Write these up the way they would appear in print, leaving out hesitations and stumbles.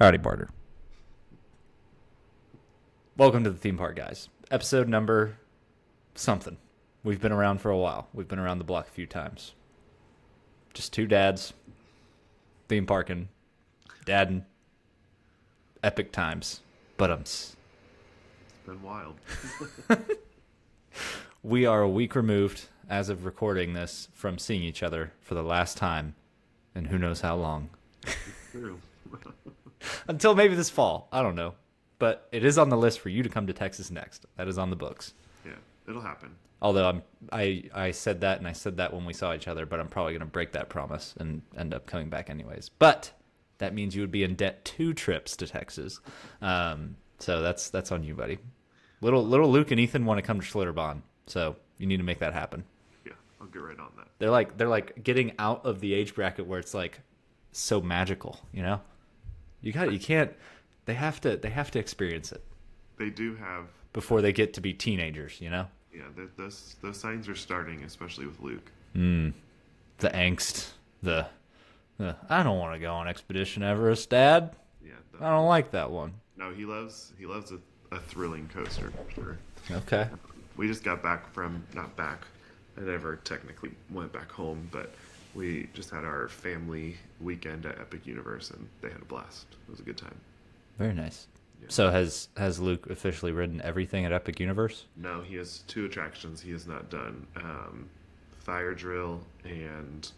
Howdy, Barter. Welcome to the theme park, guys. Episode number something. We've been around for a while. We've been around the block a few times. Just two dads, theme parking, dadding, epic times. It's been wild. We are a week removed, as of recording this, from seeing each other for the last time, and who knows how long. True. Until maybe this fall. I don't know. But it is on the list for you to come to Texas next. That is on the books. Yeah, it'll happen. Although I said that, and I said that when we saw each other, but I'm probably going to break that promise and end up coming back anyways. But that means you would be in debt 2 trips to Texas. So that's on you, buddy. Little Luke and Ethan want to come to Schlitterbahn, so you need to make that happen. Yeah, I'll get right on that. They're like getting out of the age bracket where it's like so magical, you know? You can't. They have to experience it. They do have before they get to be teenagers, you know. Yeah, those signs are starting, especially with Luke. The angst, the I don't want to go on Expedition Everest, Dad. Yeah, I don't like that one. No, he loves a thrilling coaster for sure. Okay. We just got back from not back. I never technically went back home, but we just had our family weekend at Epic Universe, and they had a blast. It was a good time. Very nice. Yeah. So has Luke officially ridden everything at Epic Universe? No, he has 2 attractions he has not done. Fire Drill and...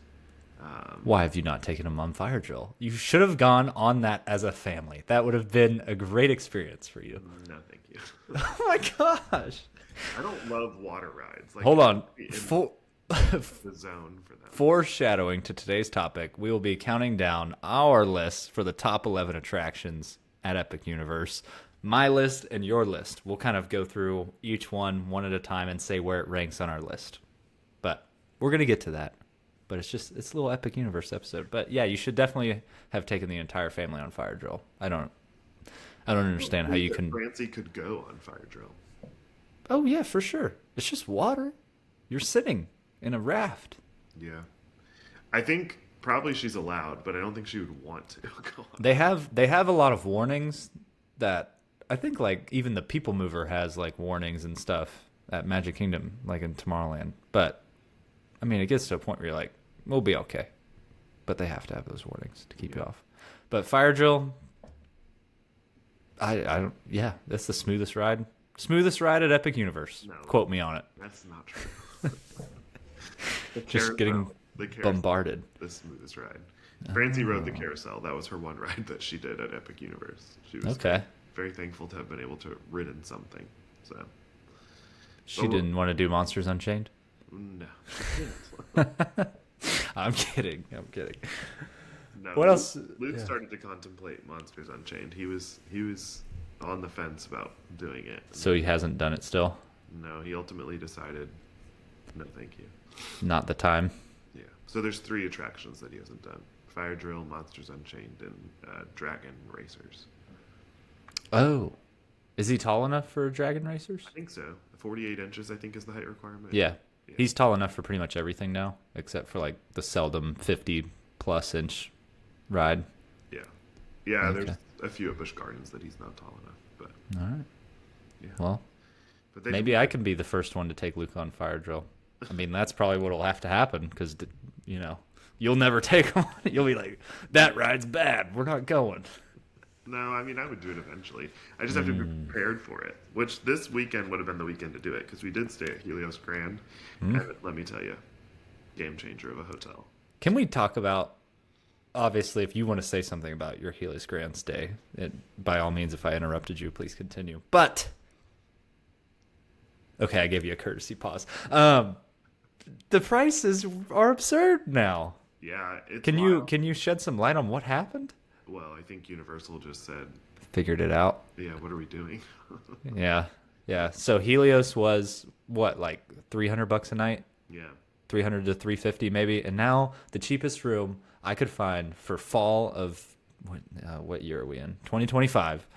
Why have you not taken him on Fire Drill? You should have gone on that as a family. That would have been a great experience for you. No, thank you. Oh my gosh. I don't love water rides. Like, hold on. The zone for them. Foreshadowing to today's topic, we will be counting down our list for the top 11 attractions at Epic Universe. My list and your list. We'll kind of go through each one at a time and say where it ranks on our list. But we're going to get to that. But it's a little Epic Universe episode. But yeah, you should definitely have taken the entire family on Fire Drill. I don't understand how you can... Francie could go on Fire Drill. Oh yeah, for sure. It's just water. You're sitting in a raft. Yeah. I think probably she's allowed, but I don't think she would want to go on. They have a lot of warnings that I think like even the People Mover has like warnings and stuff at Magic Kingdom, like in Tomorrowland. But I mean, it gets to a point where you're like, we'll be okay. But they have to have those warnings to keep you off. But Fire Drill, I don't. Yeah, that's the smoothest ride. Smoothest ride at Epic Universe. No, quote me on it. That's not true. Just getting bombarded. The smoothest ride. Francie rode the carousel. That was her one ride that she did at Epic Universe. She was very thankful to have been able to ridden something. So she didn't want to do Monsters Unchained? No, she didn't. I'm kidding. No, what else? Luke started to contemplate Monsters Unchained. He was on the fence about doing it. So he hasn't done it still? No, he ultimately decided, no, thank you. Not the time. Yeah. So there's 3 attractions that he hasn't done: Fire Drill, Monsters Unchained, and Dragon Racers. Oh, is he tall enough for Dragon Racers? I think so. 48 inches, I think, is the height requirement. Yeah. He's tall enough for pretty much everything now, except for like the seldom 50+ inch ride. Yeah. Yeah. Okay. There's a few at Busch Gardens that he's not tall enough, but all right. Yeah. Well, but maybe I can be the first one to take Luke on Fire Drill. I mean, that's probably what'll have to happen because, you know, you'll never take him on. You'll be like, that ride's bad. We're not going. No, I mean, I would do it eventually. I just have to be prepared for it, which this weekend would have been the weekend to do it because we did stay at Helios Grand. And let me tell you, game changer of a hotel. Can we talk about, obviously, if you want to say something about your Helios Grand stay, by all means, if I interrupted you, please continue. But, okay, I gave you a courtesy pause. The prices are absurd now. Yeah, it's Can wild. you shed some light on what happened? Well, I think Universal just said, Figured it out. yeah, what are we doing? Yeah. So Helios was what, like $300 a night? Yeah. 300 to 350 maybe. And now the cheapest room I could find for fall of what year are we in? 2025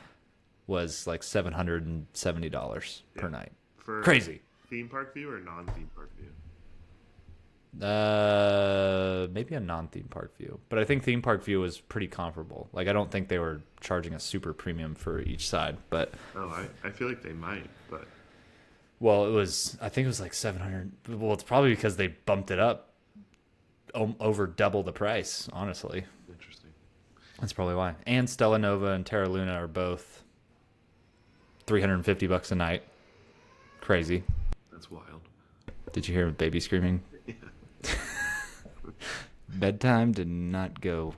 was like $770 per night. For Crazy. Theme park view or non-theme park view? maybe a non-theme park view, but I think theme park view was pretty comparable. Like I don't think they were charging a super premium for each side, but Oh, I feel like they might, but well, I think it was like 700. Well, it's probably because they bumped it up over double the price, honestly. interesting. That's probably why. And Stella Nova and Terra Luna are both $350 a night. Crazy. That's wild. Did you hear baby screaming? Yeah. Bedtime did not go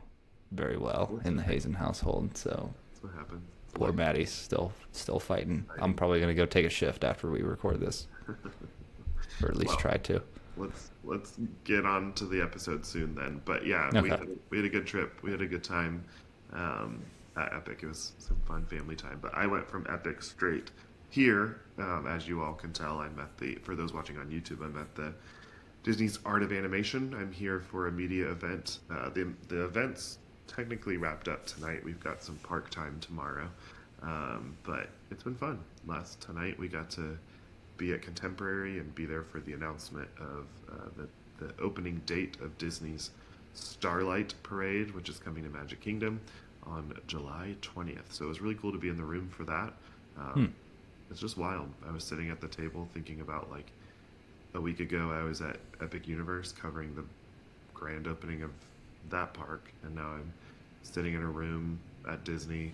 very well in the Hazen household, so That's what happens. poor Maddie's still fighting. I'm probably gonna go take a shift after we record this, or at least Well, try to. let's get on to the episode soon then. But yeah, Okay. we had a good trip. We had a good time at Epic. It was some fun family time. But I went from Epic straight here. As you all can tell, I'm at for those watching on YouTube, I'm at the Disney's Art of Animation. I'm here for a media event. The event's technically wrapped up tonight. We've got some park time tomorrow. But it's been fun. Last tonight we got to be at Contemporary and be there for the announcement of the opening date of Disney's Starlight Parade, which is coming to Magic Kingdom on July 20th. So it was really cool to be in the room for that. It's just wild. I was sitting at the table thinking about like a week ago I was at Epic Universe covering the grand opening of that park, and now I'm sitting in a room at Disney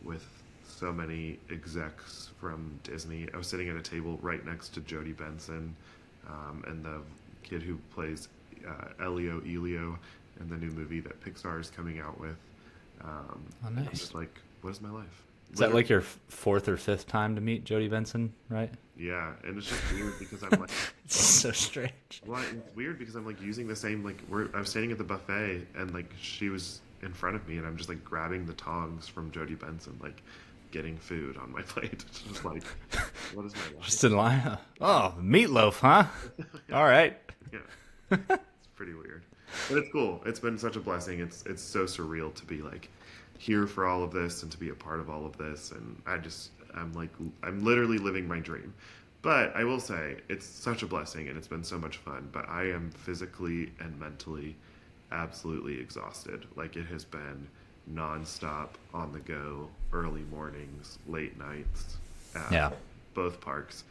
with so many execs from Disney. I was sitting at a table right next to Jodie Benson, and the kid who plays Elio in the new movie that Pixar is coming out with. Oh, nice. I'm just like, what is my life? Is that like your fourth or fifth time to meet Jodie Benson, right? Yeah, and it's just weird because I'm like, It's so strange. well, it's weird because I'm like using the same like I was standing at the buffet and like she was in front of me and I'm just like grabbing the tongs from Jodie Benson, like getting food on my plate. It's just like, what is my life? Just in line. Oh, meatloaf, huh? All right. Yeah, it's pretty weird, but it's cool. It's been such a blessing. It's so surreal to be like here for all of this and to be a part of all of this, and I'm literally living my dream. But I will say it's such a blessing and it's been so much fun, but I am physically and mentally absolutely exhausted. Like it has been nonstop, on the go, early mornings, late nights at Yeah. both parks.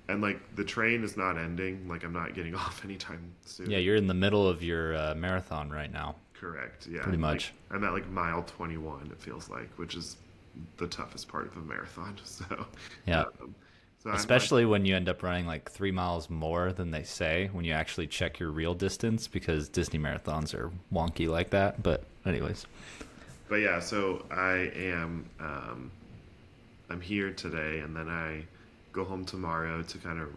And like the train is not ending. Like I'm not getting off anytime soon. Yeah, you're in the middle of your marathon right now. Correct. Yeah. Pretty much. Like, I'm at like mile 21. It feels like, which is the toughest part of a marathon. So Yeah. so I'm Especially when you end up running like 3 miles more than they say when you actually check your real distance, because Disney marathons are wonky like that. But anyways, but yeah, so I am I'm here today, and then I go home tomorrow to kind of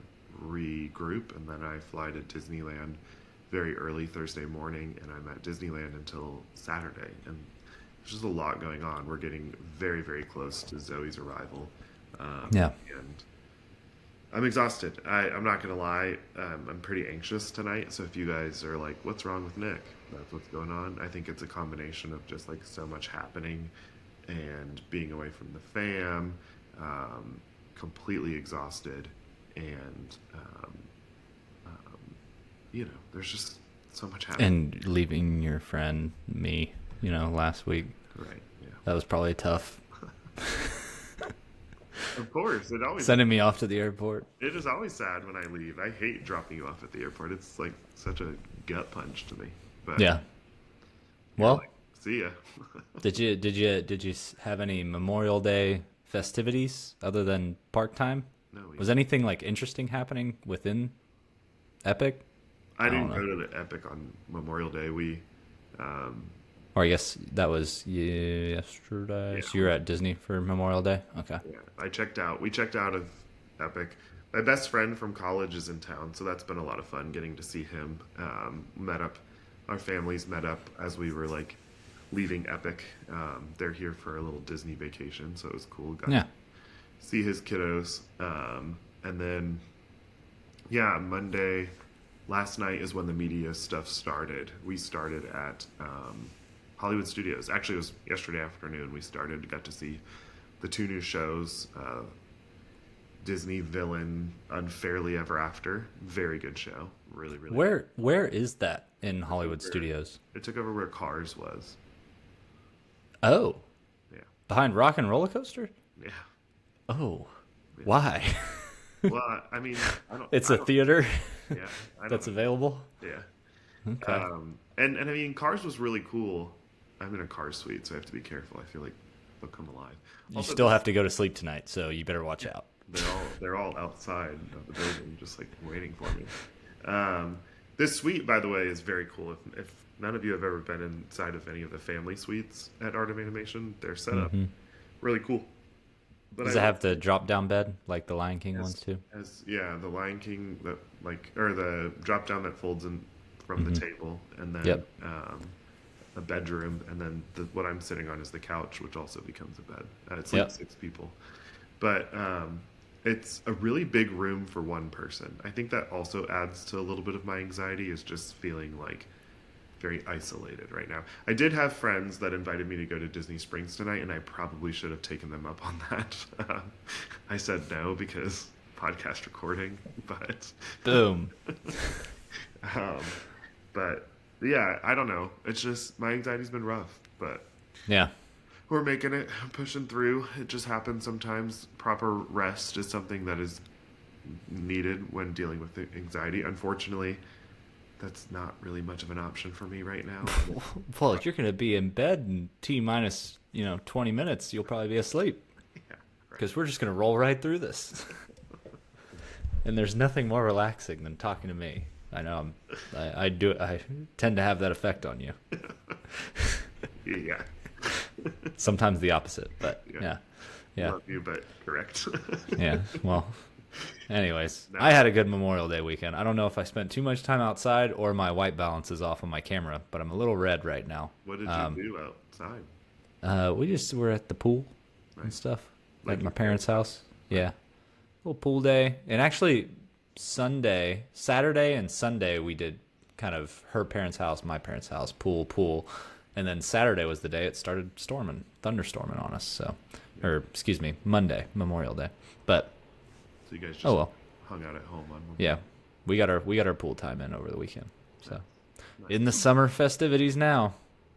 regroup, and then I fly to Disneyland very early Thursday morning, and I'm at Disneyland until Saturday, and there's just a lot going on. We're getting very, very close to Zoe's arrival. Yeah. And I'm exhausted. I'm not gonna lie. I'm pretty anxious tonight. So if you guys are like, "What's wrong with Nick?" That's what's going on. I think it's a combination of just like so much happening, and being away from the fam, completely exhausted, and there's just so much happening. and leaving your friend, me, last week, Right. Yeah. that was probably tough. Of course, Sending me off to the airport. it is always sad when I leave. I hate dropping you off at the airport. It's like such a gut punch to me. But Yeah. you're Well, like, see ya. did you have any Memorial Day festivities other than park time? No, Was anything like interesting happening within Epic? I didn't don't go to the Epic on Memorial Day. Or I guess that was yesterday. Yeah. So you were at Disney for Memorial Day? Okay. Yeah, I checked out. We checked out of Epic. My best friend from college is in town, so that's been a lot of fun getting to see him. Met up, our families met up as we were like leaving Epic. They're here for a little Disney vacation, so it was cool. Got Yeah. to see his kiddos. And then, yeah, Monday, last night is when the media stuff started. We started at Hollywood Studios. Actually, it was yesterday afternoon. We got to see the two new shows, Disney villain unfairly ever after. Very good show. Really, really. Where is that in Hollywood studios? It took over where Cars was. Oh, Yeah. behind Rock and Roller Coaster? Yeah. Oh, why? Well, I mean, It's a theater Yeah. that's available? Yeah. Okay. And I mean, Cars was really cool. I'm in a car suite, so I have to be careful. I feel like they'll come alive. You Also, still have to go to sleep tonight, so you better watch out. they're all outside of the building, just like waiting for me. This suite, by the way, is very cool. If none of you have ever been inside of any of the family suites at Art of Animation, they're set up really cool. But Does it have the drop-down bed like the Lion King ones too? The Lion King that or the drop down that folds in from the table, and then a bedroom, and then what I'm sitting on is the couch, which also becomes a bed. It's like 6 people, but it's a really big room for one person. I think that also adds to a little bit of my anxiety, is just feeling like very isolated right now. I did have friends that invited me to go to Disney Springs tonight, and I probably should have taken them up on that. I said no because podcast recording, but Boom. but yeah, I don't know. It's just my anxiety's been rough, but Yeah. we're making it, pushing through. It just happens sometimes. Proper rest is something that is needed when dealing with anxiety. Unfortunately, that's not really much of an option for me right now. Well, if you're going to be in bed in T minus, 20 minutes, you'll probably be asleep. Yeah, right. Because we're just going to roll right through this. And there's nothing more relaxing than talking to me. I know I tend to have that effect on you. Yeah. Sometimes the opposite, but yeah. Love you, but correct. Yeah. Well, anyways, I had a good Memorial Day weekend. I don't know if I spent too much time outside or my white balance is off on my camera, but I'm a little red right now. What did you do outside? We just were at the pool and stuff, Like at my your parents' house. Yeah. Little pool day. And actually, Saturday and Sunday, we did kind of her parents' house, my parents' house, pool. And then Saturday was the day it started thunderstorming on us. So, or excuse me, Monday, Memorial Day. But So you guys just hung out at home on Memorial? yeah, we got our pool time in over the weekend. So, in the summer festivities now,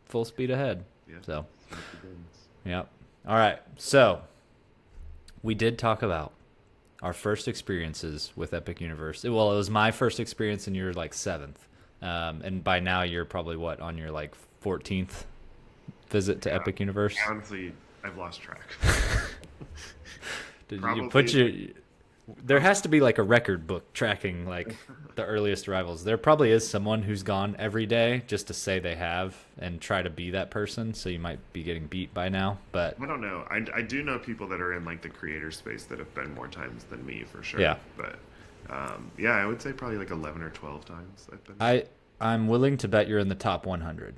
full speed ahead. Yeah. So, yep. All right. So, we did talk about our first experiences with Epic Universe. Well, it was my first experience, and you're like 7th. And by now, you're probably on your like 14th visit to Epic Universe? Honestly, I've lost track. Did Probably. you put there has to be like a record book tracking like the earliest arrivals. There probably is someone who's gone every day just to say they have and try to be that person, so you might be getting beat by now, but I don't know. I do know people that are in like the creator space that have been more times than me for sure. Yeah. But I would say probably like 11 or 12 times I've been. I'm willing to bet you're in the top 100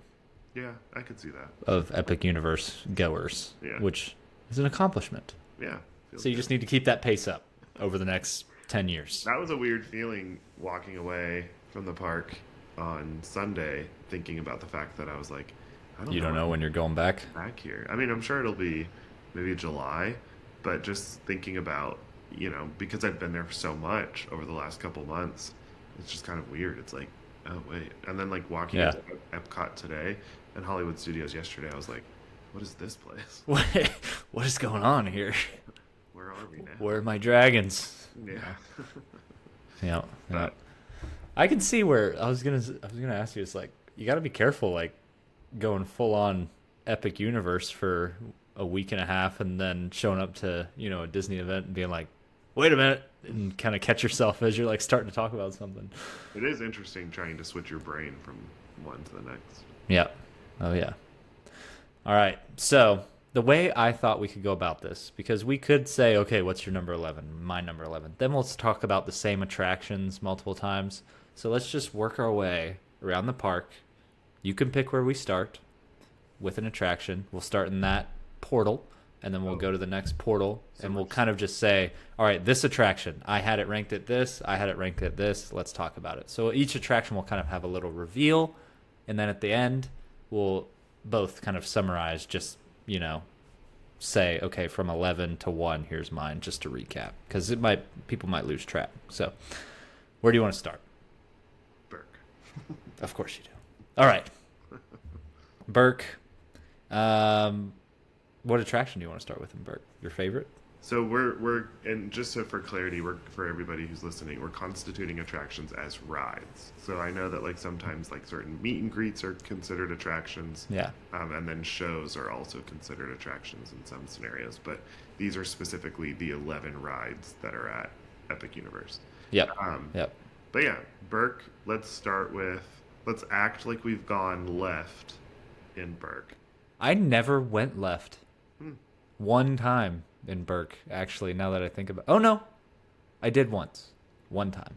Yeah, I could see that. of Epic Universe goers, Yeah. which is an accomplishment. Yeah. So you just need to keep that pace up over the next 10 years. That was a weird feeling walking away from the park on Sunday, thinking about the fact that I was like, You don't know when you're going back? back here. I mean, I'm sure it'll be maybe July, but just thinking about, because I've been there for so much over the last couple months, it's just kind of weird. It's like, oh, wait. And then like walking into Epcot today and Hollywood Studios yesterday, I was like, what is this place? What is going on here? Where are we now? Where are my dragons? Yeah. Yeah. But- I can see where I was gonna ask you. It's like you got to be careful, like going full on Epic Universe for a week and a half, and then showing up to a Disney event and being like, "Wait a minute," and kind of catch yourself as you're like starting to talk about something. It is interesting trying to switch your brain from one to the next. Yeah. Oh yeah. All right. So the way I thought we could go about this, because we could say, okay, what's your number 11? My number 11. Then we'll talk about the same attractions multiple times. So let's just work our way around the park. You can pick where we start with an attraction. We'll start in that portal, and then we'll go to the next portal, and we'll kind of just say, all right, this attraction, I had it ranked at this, I had it ranked at this, let's talk about it. So each attraction will kind of have a little reveal, and then at the end, we'll both kind of summarize just, say, okay, from 11 to 1, here's mine, just to recap, because people might lose track. So, where do you want to start? Burke. Of course you do. All right, Burke. What attraction do you want to start with in Burke? Your favorite? So and just so for clarity, we're for everybody who's listening, we're constituting attractions as rides. So I know that like sometimes like certain meet and greets are considered attractions, Yeah. and then shows are also considered attractions in some scenarios. But these are specifically the 11 rides that are at Epic Universe. Yep. Um, Yep. but yeah, Burke. Let's act like we've gone left in Burke. I never went left. Hmm. One time in Burke, actually, now that I think about. Oh no, I did once, one time,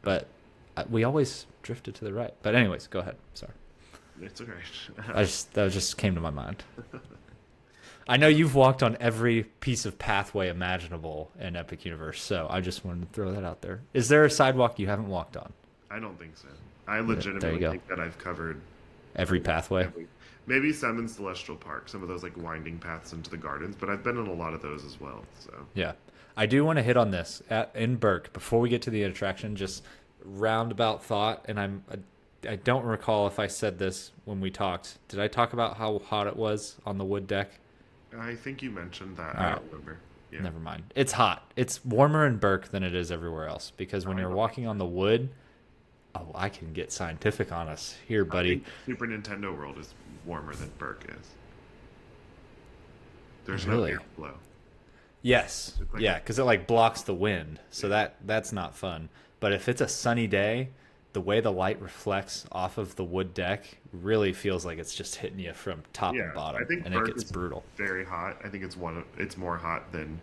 but we always drifted to the right. But anyways, go ahead. Sorry, It's okay. that just came to my mind. I know you've walked on every piece of pathway imaginable in Epic Universe, so I just wanted to throw that out there. Is there a sidewalk you haven't walked on? I don't think so. I There you legitimately go. think that I've covered Every pathway. maybe some in Celestial Park, some of those like winding paths into the gardens, but I've been in a lot of those as well. So Yeah, I do want to hit on this in Burke before we get to the attraction. Just roundabout thought, and I don't recall if I said this when we talked. Did I talk about how hot it was on the wood deck? I think you mentioned that. All I right. don't remember. Yeah. Never mind. It's hot. It's warmer in Burke than it is everywhere else because when I you're know. walking on the wood, oh, I can get scientific on us here, I buddy. think Super Nintendo World is warmer than Burke is. There's Really? no airflow. Yes. It's like Yeah, because it like blocks the wind, so that's not fun. But if it's a sunny day, the way the light reflects off of the wood deck really feels like it's just hitting you from top Yeah, and bottom, I think and Burke it gets is brutal. very hot. I think it's more hot than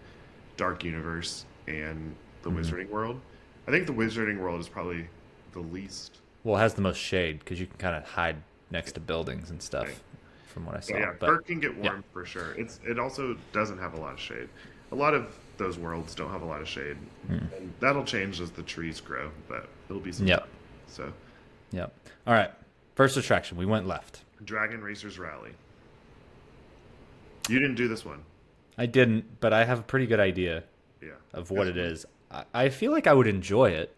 Dark Universe and the Mm-hmm. Wizarding World. I think the Wizarding World is probably the least. Well, it has the most shade because you can kind of hide next to buildings and stuff, Right. from what I saw. But yeah, But Burke can get yeah. warm for sure. It also doesn't have a lot of shade. A lot of those worlds don't have a lot of shade, and that'll change as the trees grow. But it'll be some Yep. fun. So, Yep. All right. First attraction, we went left. Dragon Racers Rally. You didn't do this one. I didn't, but I have a pretty good idea Yeah. of what it is. I feel like I would enjoy it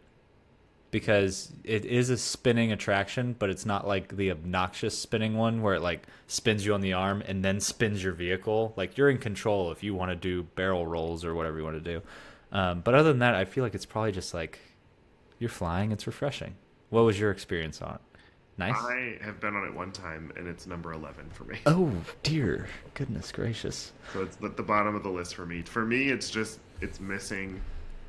because it is a spinning attraction, but it's not like the obnoxious spinning one where it like spins you on the arm and then spins your vehicle. Like you're in control if you want to do barrel rolls or whatever you want to do. But other than that, I feel like it's probably just like you're flying. It's refreshing. What was your experience on it? Nice. I have been on it one time, and it's number 11 for me. Oh dear, goodness gracious. So it's at the bottom of the list for me. For me, it's missing.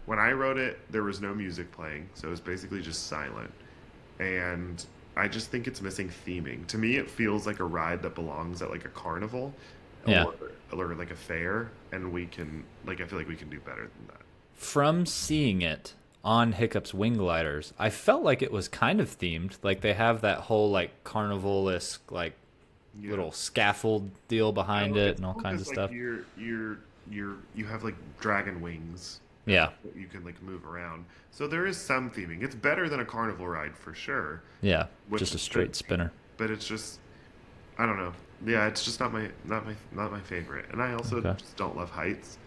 When I wrote it, there was no music playing, so it was basically just silent. And I just think it's missing theming. To me, it feels like a ride that belongs at like a carnival, Yeah. or like a fair, and I feel like we can do better than that. From seeing it on Hiccup's wing gliders, I felt like it was kind of themed. Like they have that whole like carnival-esque like Yeah. little scaffold deal behind No, it it's and all cool kinds of 'cause, stuff. like, you have like dragon wings Yeah, that you can like move around. So there is some theming. It's better than a carnival ride for sure. yeah, With just a the straight spinner. But it's just I don't know. Yeah, it's just not my favorite. And I also Okay. just don't love heights.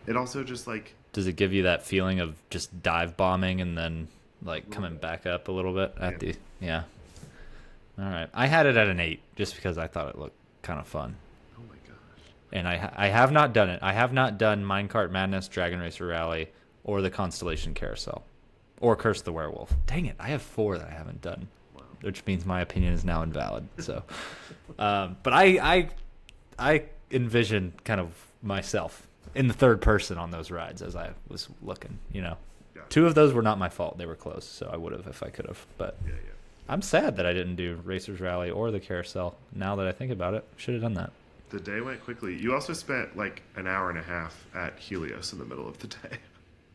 It also just like Does it give you that feeling of just dive bombing and then like coming back up a little bit at the yeah? All right, I had it at an 8 just because I thought it looked kind of fun. oh my gosh. And I have not done it. I have not done Minecart Madness, Dragon Racer Rally, or the Constellation Carousel, or Curse the Werewolf. Dang it! I have 4 that I haven't done, Wow. which means my opinion is now invalid. So, but I envision kind of myself in the third person on those rides as I was looking. You know, Yeah. 2 of those were not my fault; they were close, so I would have if I could have. But Yeah. I'm sad that I didn't do Racers Rally or the Carousel. Now that I think about it, should have done that. The day went quickly. You also spent like an hour and a half at Helios in the middle of the day.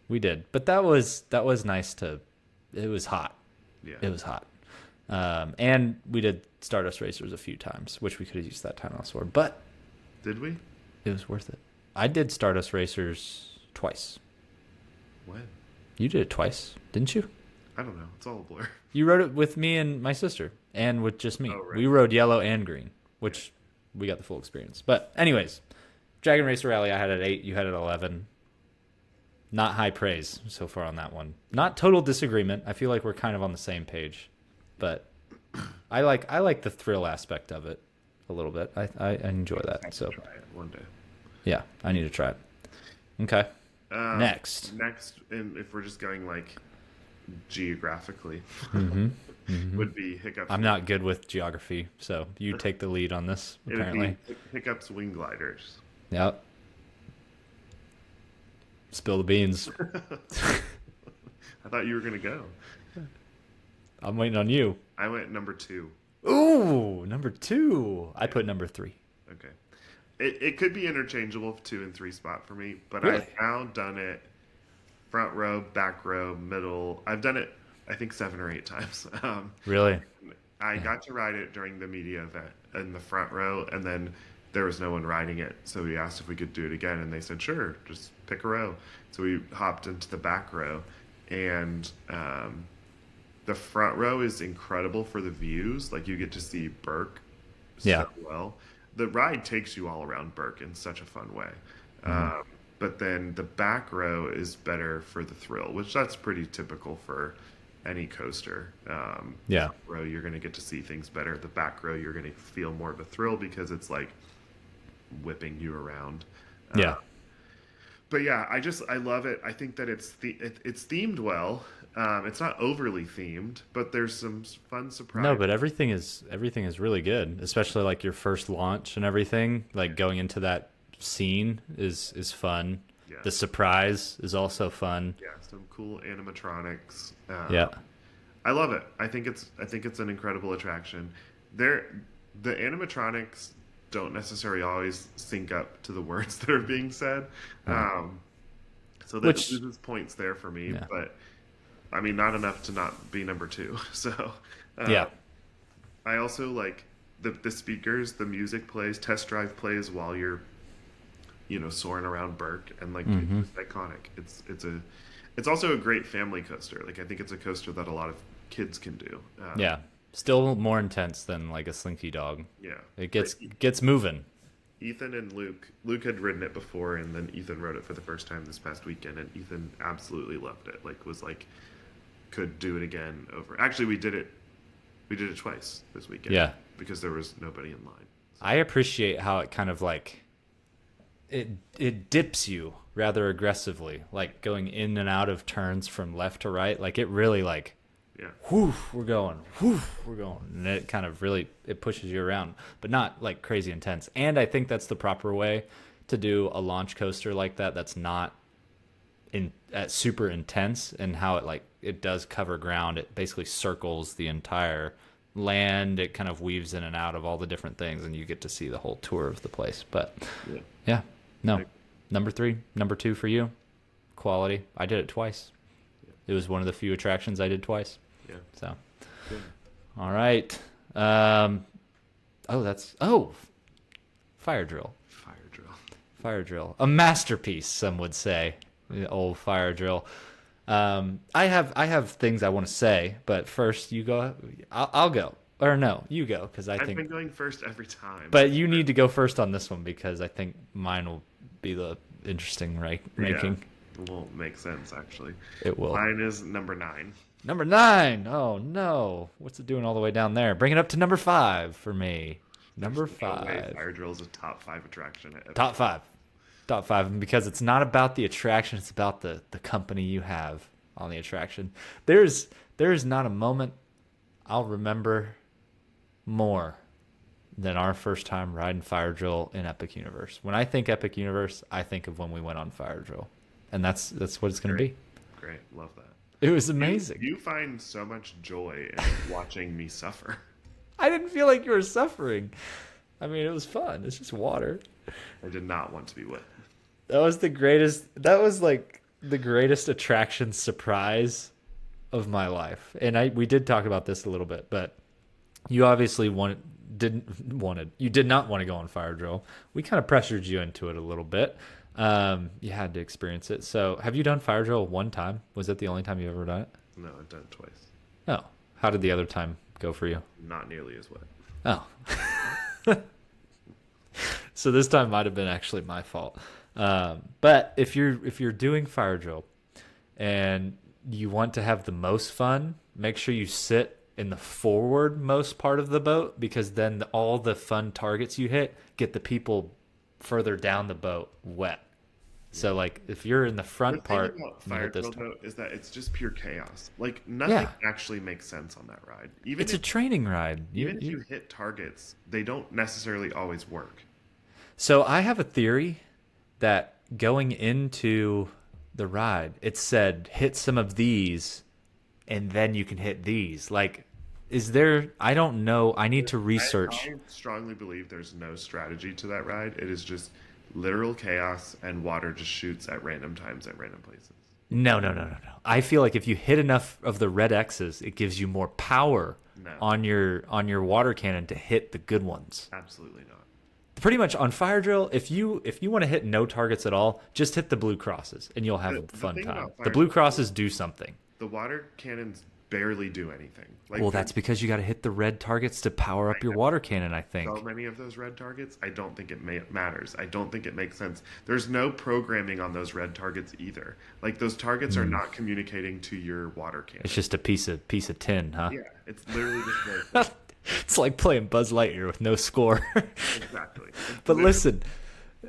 We did, but that was nice to. It was hot. Yeah. It was hot, and we did Stardust Racers a few times, which we could have used that time elsewhere. But Did we? it was worth it. I did Stardust Racers twice. When? You did it twice, didn't you? I don't know. It's all a blur. You rode it with me and my sister, and with just me. Oh, right. We rode yellow and green, which we got the full experience. But anyways, Dragon Race Rally I had at 8, you had at 11. Not high praise so far on that one. Not total disagreement. I feel like we're kind of on the same page. But I like the thrill aspect of it a little bit. I enjoy that. So try it one day. yeah, I need to try it. Okay. Next, and if we're just going like geographically, Mm-hmm. would be Hiccups. I'm not good with geography, so you take the lead on this. It would Apparently, be Hiccups Wing Gliders. yep. Spill the beans. I thought you were gonna go. I'm waiting on you. I went number 2. Ooh, number 2. I put number 3. Okay. It could be interchangeable 2 and 3 spot for me, but Really? I've now done it front row, back row, middle. I've done it, I think, 7 or 8 times. Really? I got to ride it during the media event in the front row, and then there was no one riding it. So we asked if we could do it again, and they said, sure, just pick a row. So we hopped into the back row, and the front row is incredible for the views. Like, you get to see Burke Yeah. so well. The ride takes you all around Burke in such a fun way. But then the back row is better for the thrill, which that's pretty typical for any coaster. Yeah. Front row, you're going to get to see things better. The back row, you're going to feel more of a thrill because it's like whipping you around. Yeah. But yeah, I love it. I think that it's themed well. It's not overly themed, but there's some fun surprises. No, but everything is really good, especially like your first launch and everything. Like going into that scene is fun. Yeah. The surprise is also fun. Yeah, some cool animatronics. Yeah. I love it. I think it's an incredible attraction. The animatronics don't necessarily always sync up to the words that are being said. So that loses points there for me, Yeah. but I mean, not enough to not be number 2. So Yeah. I also like the speakers, the music plays, test drive plays while you're, soaring around Burke, and like it's iconic. It's also a great family coaster. Like, I think it's a coaster that a lot of kids can do. Yeah. Still more intense than like a Slinky Dog. Yeah. It gets moving. Ethan and Luke had ridden it before, and then Ethan rode it for the first time this past weekend, and Ethan absolutely loved it. Could do it again over. Actually, we did it twice this weekend. Yeah. Because there was nobody in line. I appreciate how it kind of like it dips you rather aggressively, like going in and out of turns from left to right. Like it really like, Yeah. whoo, we're going, and it kind of really it pushes you around, but not like crazy intense. And I think that's the proper way to do a launch coaster like that. That's not super intense, and how it does cover ground. It basically circles the entire land. It kind of weaves in and out of all the different things, and you get to see the whole tour of the place. But yeah, no, number 3, number 2 for you, quality. I did it twice. It was one of the few attractions I did twice. Yeah. So, Yeah. all right. Fire drill. Fire drill, a masterpiece, some would say. The old fire drill. I have things I want to say, but first you go. I'll go, or no, you go, because I've been going first every time. But you need to go first on this one because I think mine will be the interesting ranking. It won't make sense, actually. It will. Mine is number 9. Number 9. Oh no, what's it doing all the way down there? Bring it up to number 5 for me. Number 5. No way Fire drill is a top 5 attraction. Top 5. Top 5, because it's not about the attraction, it's about the company you have on the attraction. There is not a moment I'll remember more than our first time riding Fire Drill in Epic Universe. When I think Epic Universe, I think of when we went on Fire Drill, and that's what it's going to be. Great, love that. It was amazing. You find so much joy in watching me suffer. I didn't feel like you were suffering. I mean, it was fun. It's just water. I did not want to be wet. That was the greatest. That was like the greatest attraction surprise of my life. And we did talk about this a little bit, but you obviously you did not want to go on Fire Drill. We kind of pressured you into it a little bit. You had to experience it. So have you done Fire Drill one time? Was that the only time you've ever done it? No, I've done it twice. Oh, how did the other time go for you? Not nearly as wet. Oh. So this time might have been actually my fault. But if you're doing fire drill and you want to have the most fun, make sure you sit in the forward most part of the boat, because then all the fun targets you hit get the people further down the boat wet. So like if you're in the The front thing part, about you Fire hit this Drill target. though is that it's just pure chaos. Like nothing Yeah, actually makes sense on that ride. it's a training ride. Even if you hit targets, they don't necessarily always work. So I have a theory that going into the ride, it said hit some of these and then you can hit these. Like, is there, I don't know. I need to research. I strongly believe there's no strategy to that ride. It is just literal chaos, and water just shoots at random times at random places. No, no, no, no, no. I feel like if you hit enough of the red X's, it gives you more power No, on your water cannon to hit the good ones. absolutely not. Pretty much on fire drill, if you want to hit no targets at all, just hit the blue crosses and you'll have a The fun thing time. about The fire blue drill, crosses do something. the water cannons barely do anything. Like Well, that's because you got to hit the red targets to power up your water cannon, I think. so many of those red targets, I don't think matters. I don't think it makes sense. There's no programming on those red targets either. Like those targets are not communicating to your water cannon. It's just a piece of tin, huh? Yeah, it's literally just very It's like playing Buzz Lightyear with no score. exactly. It's But literally- listen,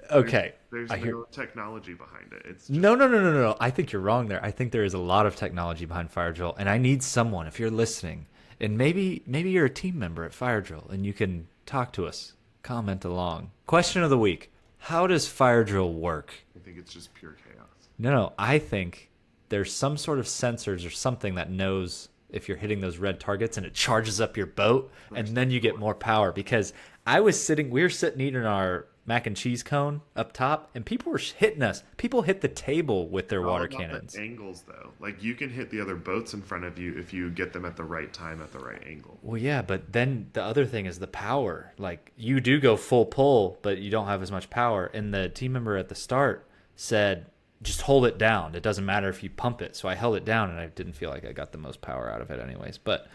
okay, there's I hear. no technology behind it. It's just, No, no, no, no, no, no. I think you're wrong there. I think there is a lot of technology behind Fire Drill, and I need someone, if you're listening, and maybe you're a team member at Fire Drill, and you can talk to us, comment along. Question of the week: how does Fire Drill work? I think it's just pure chaos. No, I think there's some sort of sensors or something that knows if you're hitting those red targets, and it charges up your boat, and then you get more power. Because we were sitting eating our mac and cheese cone up top, and people were hitting us. People hit the table with their water All about cannons. the angles, though, like you can hit the other boats in front of you if you get them at the right time at the right angle. Well, yeah, but then the other thing is the power. Like you do go full pull, but you don't have as much power. And the team member at the start said, just hold it down. It doesn't matter if you pump it. So I held it down, and I didn't feel like I got the most power out of it anyways. But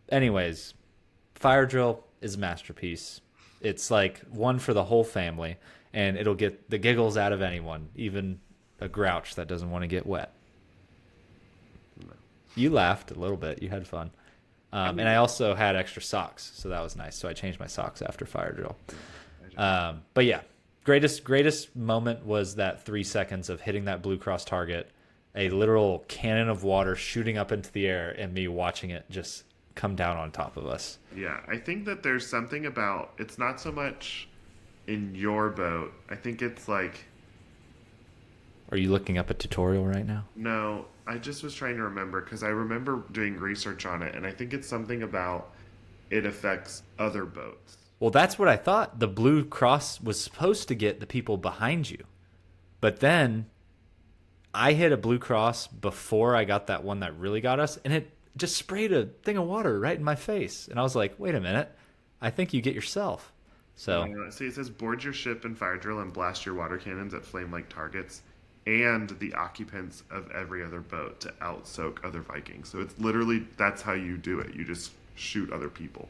anyways, Fire Drill is a masterpiece. It's like one for the whole family, and it'll get the giggles out of anyone, even a grouch that doesn't want to get wet. You laughed a little bit. You had fun. And I also had extra socks, so that was nice. So I changed my socks after Fire Drill. But yeah, greatest moment was that 3 seconds of hitting that blue cross target, a literal cannon of water shooting up into the air, and me watching it just come down on top of us. Yeah, I think that there's something about it's not so much in your boat. I think it's like Are you looking up a tutorial right now? no. I just was trying to remember because I remember doing research on it, and I think it's something about it affects other boats. Well, that's what I thought. The blue cross was supposed to get the people behind you. But then I hit a blue cross before I got that one that really got us, and it just sprayed a thing of water right in my face. And I was like, wait a minute. I think you get yourself. So, See, it says board your ship in fire drill and blast your water cannons at flame-like targets and the occupants of every other boat to out-soak other Vikings. So it's literally, that's how you do it. You just shoot other people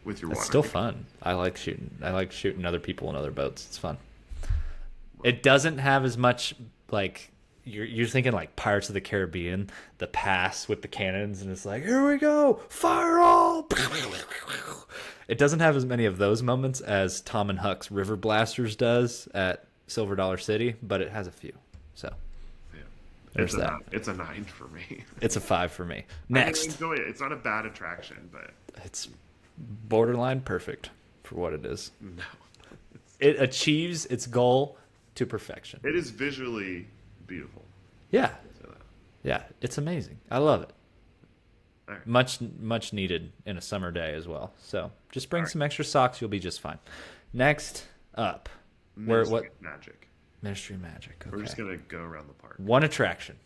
with your it's water still cannon. fun. I like shooting other people in other boats. It's fun. It doesn't have as much, like, you're thinking like Pirates of the Caribbean, the pass with the cannons, and it's like, here we go, fire all. It doesn't have as many of those moments as Tom and Huck's River Blasters does at Silver Dollar City, but it has a few. So Yeah. there's that. It's a 9 for me. It's a 5 for me. I Next, enjoy it. It's not a bad attraction, but it's borderline perfect for what it is. no. It achieves its goal to perfection. It is visually beautiful. Yeah, So, yeah, it's amazing. I love it. all right. Much needed in a summer day as well. So just bring All right. some extra socks, you'll be just fine. Next up, where Ministry what of Magic. Ministry of Magic? We're just Okay, gonna go around the park. one attraction.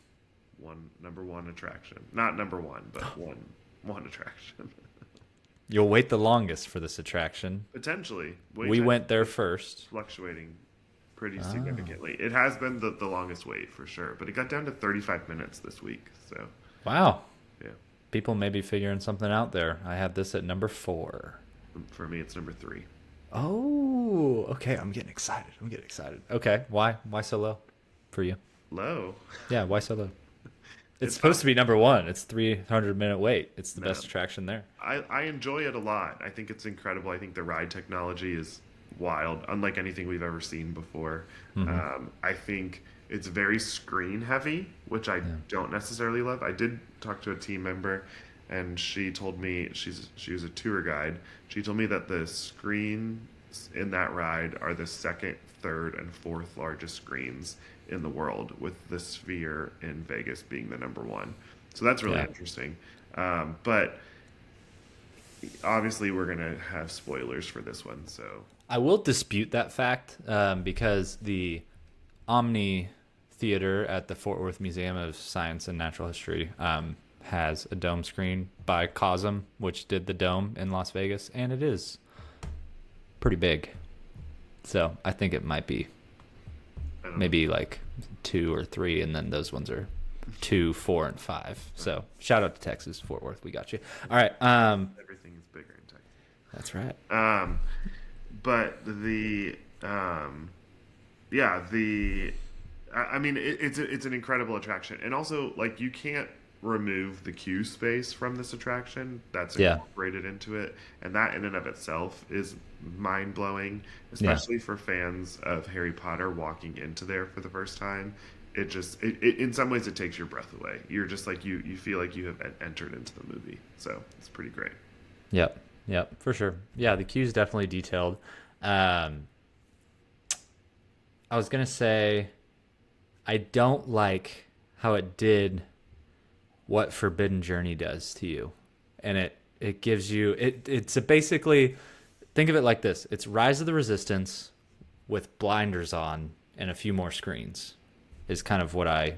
Number one attraction. Not number one, but one attraction. You'll wait the longest for this attraction. Potentially. Wait We time went there first. fluctuating pretty significantly. It has been the longest wait for sure, but it got down to 35 minutes this week. So Wow, yeah, people may be figuring something out there. I have this at number 4. for me it's number 3. Oh, okay. I'm getting excited. I'm getting excited. Okay, why? Why so low for you? Low. Yeah, why so low? It's It's supposed to be number one. It's 300-minute wait. It's the no. best attraction there. I enjoy it a lot. I think it's incredible. I think the ride technology is wild, unlike anything we've ever seen before. Hmm. I think it's very screen heavy, which I Yeah. don't necessarily love. I did talk to a team member, and she told me she was a tour guide. She told me that the screens in that ride are the second, third, and fourth largest screens in the world, with the Sphere in Vegas being the number one. So that's really Yeah. interesting. But obviously, we're gonna have spoilers for this one, so I will dispute that fact because the Omni Theater at the Fort Worth Museum of Science and Natural History has a dome screen by Cosm, which did the dome in Las Vegas, and it is pretty big. So I think it might be I don't know. maybe like two or three, and then those ones are two, four, and five. So shout out to Texas, Fort Worth. We got you. All right. Everything is bigger in Texas. That's right. Um, but the yeah, I mean, it's an incredible attraction, and also like you can't remove the queue space from this attraction that's Yeah. incorporated into it, and that in and of itself is mind blowing, Yeah. especially for fans of Harry Potter walking into there for the first time. In some ways it takes your breath away. You're just like you feel like you have entered into the movie, so it's pretty great. Yep. Yep. For sure. Yeah. The queue's definitely detailed. Um, I was gonna say I don't like how it did what Forbidden Journey does to you, and it gives you it's a basically think of it like this: it's Rise of the Resistance with blinders on and a few more screens is kind of what I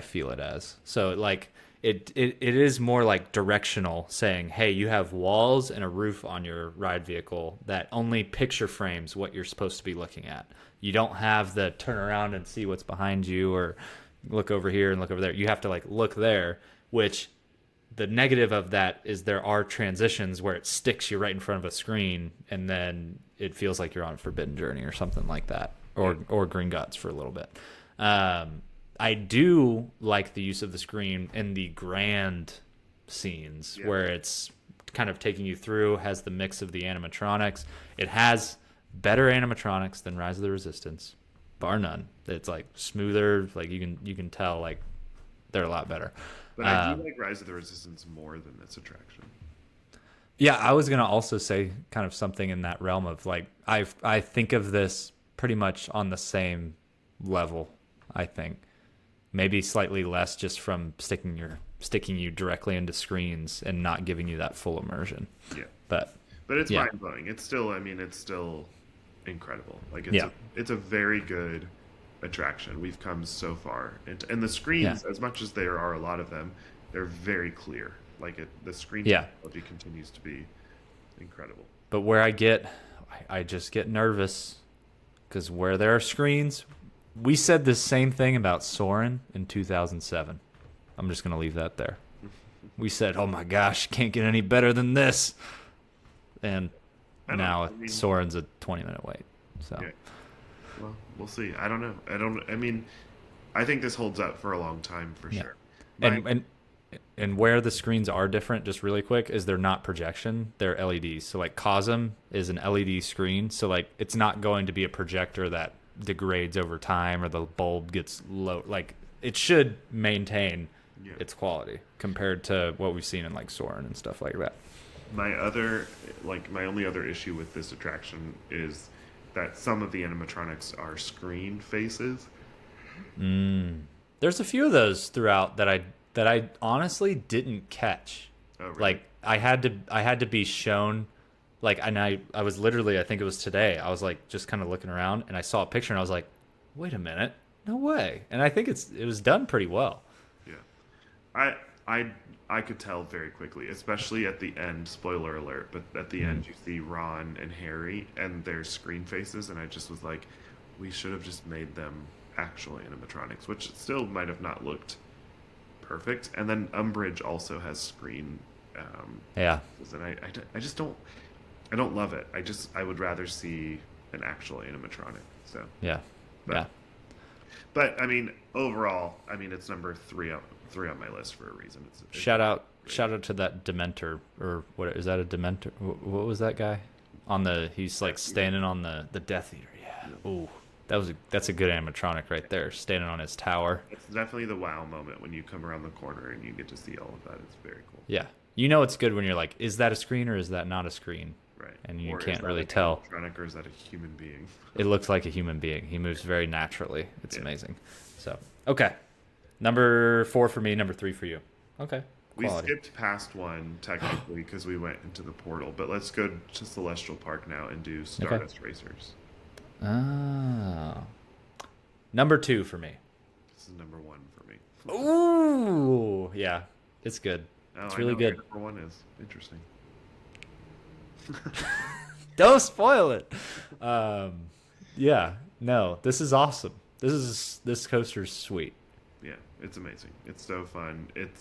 feel it as. So like it is more like directional, saying, hey, you have walls and a roof on your ride vehicle that only picture frames what you're supposed to be looking at. You don't have the turn around and see what's behind you, or look over here and look over there. You have to like look there, which the negative of that is there are transitions where it sticks you right in front of a screen, and then it feels like you're on Forbidden Journey or something like that, Yeah, or Green Guts for a little bit. I do like the use of the screen in the grand scenes yeah. where it's kind of taking you through, has the mix of the animatronics. It has better animatronics than Rise of the Resistance, bar none. It's like smoother, like you can tell like they're a lot better. But I do like Rise of the Resistance more than this attraction. Yeah, I was gonna also say kind of something in that realm of like I think of this pretty much on the same level. I think maybe slightly less just from sticking you directly into screens and not giving you that full immersion. Yeah. But But it's yeah, mind blowing. It's still, I mean, it's still incredible. Like yeah, it's a very good attraction. We've come so far, and the yeah, screens, as much as there are a lot of them, they're very clear. The screen yeah. technology continues to be incredible. But where I just get nervous because where there are screens, we said the same thing about Soren in 2007. I'm just gonna leave that there. We said, "Oh my gosh, can't get any better than this," and I don't know. now I mean, Soren's a 20-minute wait. So yeah. Well, we'll see. I don't know. I don't. I mean, I think this holds up for a long time for yeah, sure. My and where the screens are different, just really quick, is they're not projection, they're LEDs. So like Cosm is an LED screen, so like it's not going to be a projector that degrades over time or the bulb gets low. Like it should maintain yeah. its quality compared to what we've seen in like Soren and stuff like that. My other, my only other issue with this attraction is that some of the animatronics are screen faces. There's a few of those throughout that I honestly didn't catch. Oh, really? Like I had to be shown like and I was literally I think it was today. I was like just kind of looking around and I saw a picture and I was like, "Wait a minute. No way." And I think it was done pretty well. Yeah. I I I could tell very quickly, especially at the end. Spoiler alert! But at the end, you see Ron and Harry, and their screen faces, and I just was like, we should have just made them actual animatronics, which still might have not looked perfect. And then Umbridge also has screen, Yeah. and I just don't. I don't love it. I would rather see an actual animatronic. So, Yeah. but Yeah. but I mean, overall, I mean, it's number three on my list for a reason. It's great. Shout out to that Dementor, or what is that, a Dementor? What was that guy? On the he's like Death Eater. standing on the Death Eater. Yeah. Yeah. Ooh. That's a good animatronic right there, standing on his tower. It's definitely the wow moment when you come around the corner and you get to see all of that. It's very cool. Yeah. You know it's good when you're like, is that a screen or is that not a screen? Right. And you Or is can't that really an tell. animatronic or is that a human being? It looks like a human being. He moves very naturally. It's Yeah. amazing. So, okay. Number 4 for me, number 3 for you. Okay. We Quality. skipped past one technically because we went into the portal, but let's go to Celestial Park now and do Okay. Stardust Racers. Ah. Number 2 for me. This is number one for me. Ooh. Yeah. It's good. Oh, It's I really know what your good. number one is. Interesting. Don't spoil it. Yeah. No, this is awesome. This coaster's sweet. Yeah, it's amazing. It's so fun. It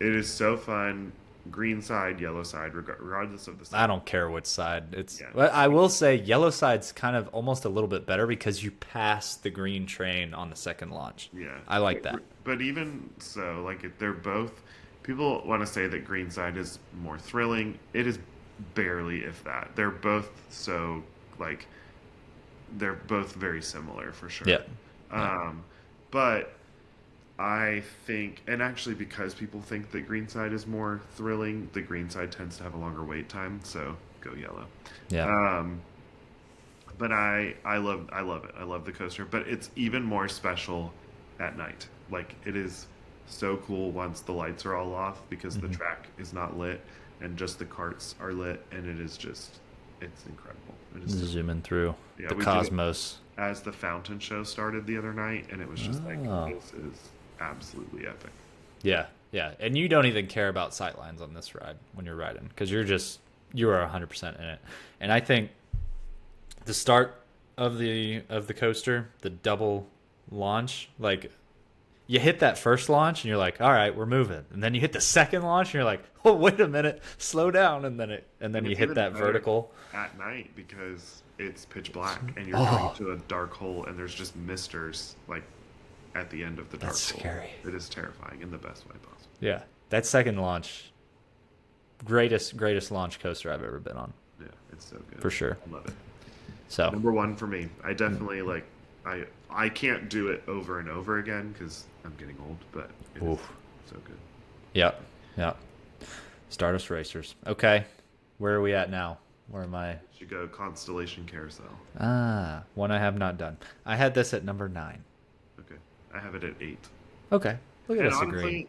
is so fun. Green side, yellow side, regardless of the I side. don't care which side. It's. Yeah. But I will say yellow side's kind of almost a little bit better because you pass the green train on the second launch. Yeah, I like that. But even so, like they're both. People want to say that green side is more thrilling. It is barely, if that. They're both so like they're both very similar for sure. Yeah. But I think, and actually because people think that green side is more thrilling, the green side tends to have a longer wait time. So go yellow. Yeah. But I love it. I love the coaster, but it's even more special at night. Like it is so cool once the lights are all off because the track is not lit and just the carts are lit, and it is just it's incredible. It is Zooming through yeah, the we did it cosmos. as the fountain show started the other night, and it was just like Oh. this is absolutely epic. Yeah. Yeah. And you don't even care about sightlines on this ride when you're riding because you are 100% in it. And I think the start of the coaster, the double launch, like you hit that first launch and you're like, all right, we're moving. And then you hit the second launch and you're like, oh, wait a minute, slow down. And then you It's hit even that better vertical. at night because it's pitch black and you're Oh. going to a dark hole and there's just misters like at the end of the dark That's hole. scary. It is terrifying in the best way possible. Yeah. That second launch, greatest launch coaster I've ever been on, Yeah, it's so good. for sure. I love it. So, Number one for me. I definitely like. I can't do it over and over again because I'm getting old, but it is Oof. so good. yeah. Yeah. Stardust Racers. Okay. Where are we at now? Where am I? Should go Constellation Carousel. Ah, one I have not done. I had this at number 9. Okay, I have it at 8. Okay. Look at And us agreeing.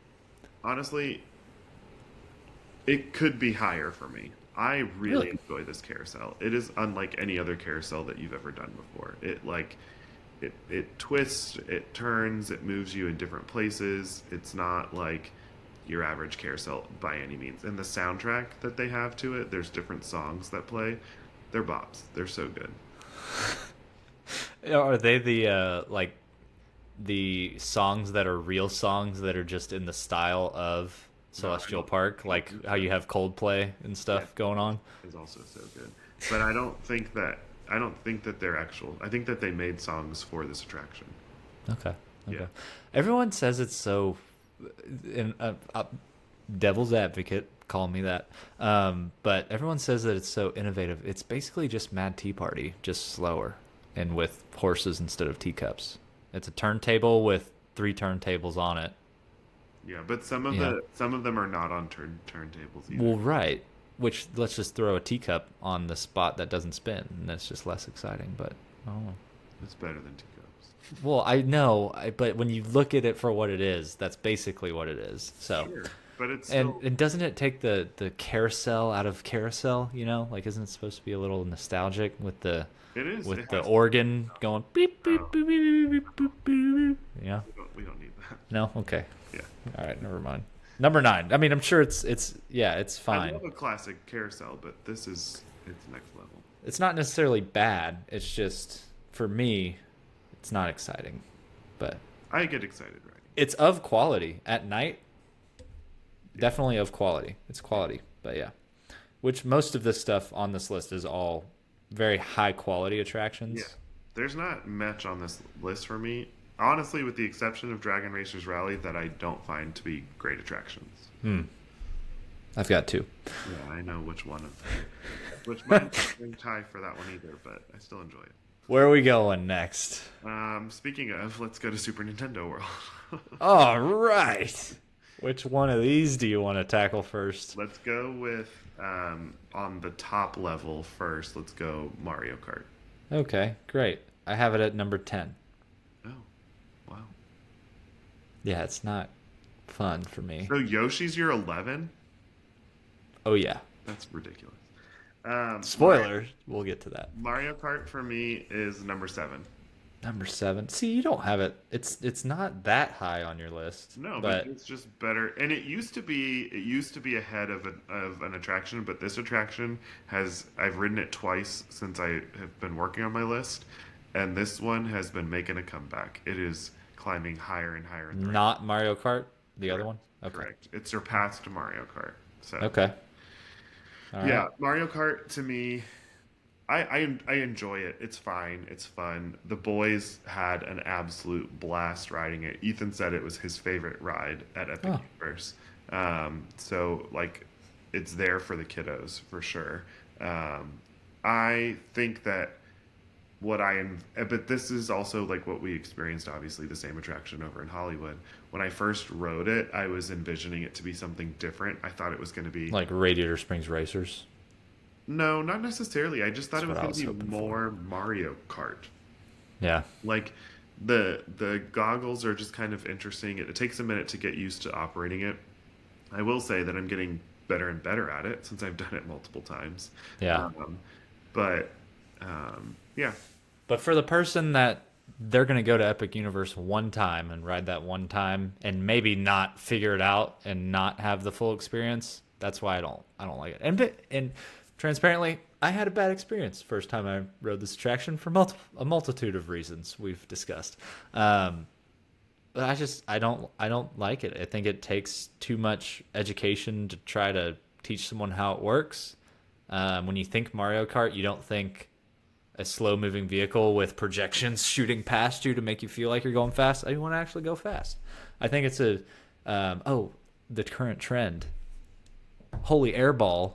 honestly, it could be higher for me. I really Really? enjoy this carousel. It is unlike any other carousel that you've ever done before. It twists, it turns, it moves you in different places. It's not like your average carousel by any means. And the soundtrack that they have to it, there's different songs that play. They're bops. They're so good. Are they the like the songs that are real songs that are just in the style of Celestial Park, like how you have Coldplay and stuff Yeah. going on? Is also so good. But I don't think that they're actual. I think that they made songs for this attraction. Okay. Okay. Yeah. Everyone says it's so. In devil's advocate, call me that. But everyone says that it's so innovative. It's basically just Mad Tea Party, just slower and with horses instead of teacups. It's a turntable with 3 turntables on it. Yeah, but some of Yeah. them are not on turntables either. Well, right. Which let's just throw a teacup on the spot that doesn't spin, and that's just less exciting. But oh, It's better than teacups. well, I know, but when you look at it for what it is, that's basically what it is. So, Sure, but it's and still, and doesn't it take the carousel out of carousel? You know, like isn't it supposed to be a little nostalgic with the it is. with It the has- organ going beep beep Oh. beep beep beep beep beep beep? Yeah. we don't need that. No. Okay. Yeah. All right. Never mind. Number 9. I mean, I'm sure it's yeah, it's I fine. love a classic carousel, but it's next level. It's not necessarily bad. It's just for me, it's not exciting, but I get excited, right? it's of quality at night. Definitely of quality. It's quality, but yeah. which most of this stuff on this list is all very high quality Yeah. attractions. There's not much on this list for me, honestly, with the exception of Dragon Racers Rally that I don't find to be great attractions. I've got two. Yeah, I know which one of them. Which might not tie for that one either, but I still enjoy it. Where are we going next? Speaking of, let's go to Super Nintendo World. All right. Which one of these do you want to tackle first? Let's go with on the top level first. Let's go Mario Kart. Okay, great. I have it at number 10. Oh, wow. Yeah, it's not fun for me. So Yoshi's your 11? Oh, yeah. That's ridiculous. Spoiler. We'll get to that. Mario Kart for me is number 7. Number 7. See, you don't have it. It's not that high on your list. No, but it's just better. And it used to be ahead of an attraction, but this attraction I've ridden it twice since I have been working on my list, and this one has been making a comeback. It is climbing higher and higher. Not Mario Kart, the other one? Okay. Correct. It surpassed Mario Kart. So Okay. All yeah, right. Mario Kart to me, I enjoy it. It's fine. It's fun. The boys had an absolute blast riding it. Ethan said it was his favorite ride at Epic Oh. Universe. So like, it's there for the kiddos for sure. I think that but this is also like what we experienced, obviously the same attraction over in Hollywood. When I first rode it, I was envisioning it to be something different. I thought it was going to be Like Radiator Springs Racers. no, not necessarily. I just thought That's it what I was was going to be hoping for. more Mario Kart. Yeah. Like the goggles are just kind of interesting. It takes a minute to get used to operating it. I will say that I'm getting better and better at it since I've done it multiple times. Yeah. But yeah, But for the person that they're going to go to Epic Universe one time and ride that one time and maybe not figure it out and not have the full experience, that's why I don't like it. And transparently, I had a bad experience first time I rode this attraction for a multitude of reasons we've discussed. But I don't like it. I think it takes too much education to try to teach someone how it works. When you think Mario Kart, you don't think a slow-moving vehicle with projections shooting past you to make you feel like you're going fast. I want to actually go fast. I think it's the current trend. Holy Airball,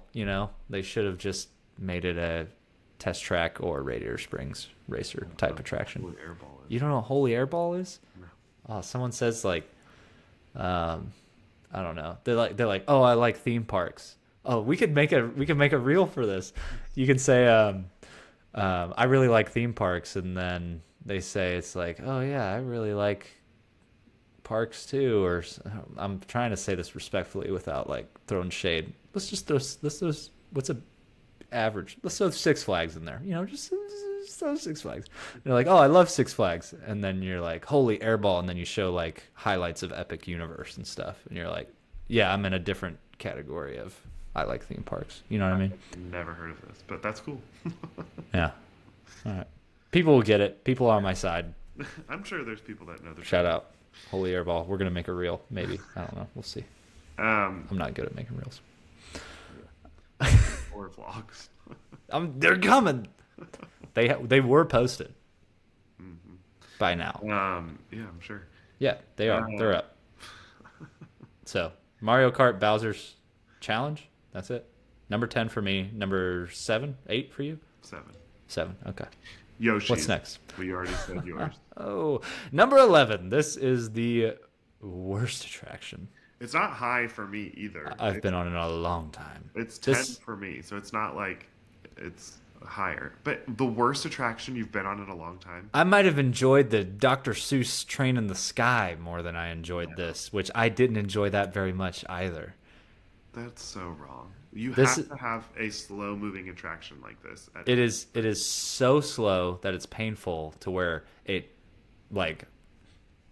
they should have just made it a test track or Radiator Springs racer type attraction. Holy Airball is. You don't know what Holy Airball is? No. Oh, someone says I don't know. They're like, oh, I like theme parks. Oh, we could make a reel for this. You can say, I really like theme parks, and then they say it's like, oh yeah, I really like parks too. Or I'm trying to say this respectfully without like throwing shade. Let's throw what's a average? Let's throw Six Flags in there. Just throw Six Flags. And they're like, oh, I love Six Flags, and then you're like, holy Airball, and then you show like highlights of Epic Universe and stuff, and you're like, yeah, I'm in a different category of I like theme parks. You know what I mean? Never heard of this, but that's cool. Yeah. All right. People will get it. People are on my side. I'm sure there's people that know the Shout out. Holy Airball. We're going to make a reel. Maybe. I don't know. We'll see. Um, I'm not good at making reels. or vlogs. They're coming. They were posted by now. Yeah, I'm sure. Yeah, they are. They're up. So, Mario Kart Bowser's Challenge. That's it. Number 10 for me. Number 7, 8 for you? 7. Okay. Yoshi. What's next? We already said yours. Oh, number 11. This is the worst attraction. It's not high for me either. I've been on it a long time. It's 10 for me, so it's not like it's higher. But the worst attraction you've been on in a long time? I might have enjoyed the Dr. Seuss Train in the Sky more than I enjoyed this, which I didn't enjoy that very much either. That's so wrong. You have to have a slow-moving attraction like this. It is so slow that it's painful to where it, like,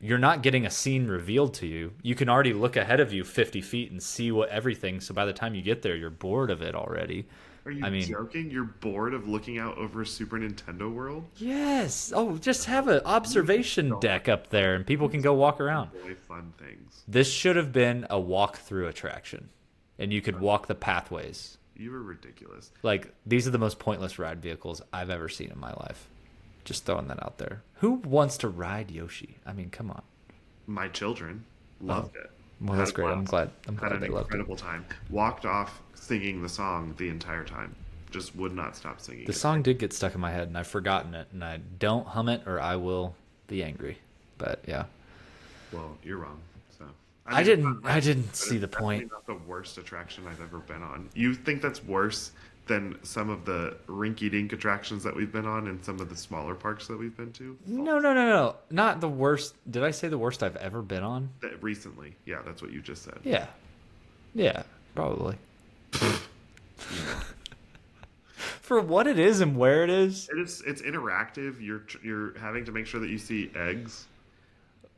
you're not getting a scene revealed to you. You can already look ahead of you 50 feet and see everything. So by the time you get there, you're bored of it already. Are you joking? You're bored of looking out over Super Nintendo World? Yes. Oh, just have an observation deck up there and people can go walk around. Really fun things. This should have been a walk-through attraction. And you could walk the pathways. You were ridiculous. Like, these are the most pointless ride vehicles I've ever seen in my life. Just throwing that out there. Who wants to ride Yoshi? I mean, come on. My children loved it. Well, Had that's a great. I'm blast. glad Had an they loved it. incredible time. Walked off singing the song the entire time. Just would not stop singing The it. song did get stuck in my head, and I've forgotten it, and I don't hum it or I will be angry. But yeah, Well, you're wrong. So I mean, didn't but see it's the definitely point. not the worst attraction I've ever been on. You think that's worse than some of the rinky-dink attractions that we've been on and some of the smaller parks that we've been to? No, not the worst. Did I say the worst I've ever been on? Recently, yeah, that's what you just said. Yeah, probably. For what it is and where it is. It's interactive. You're having to make sure that you see eggs,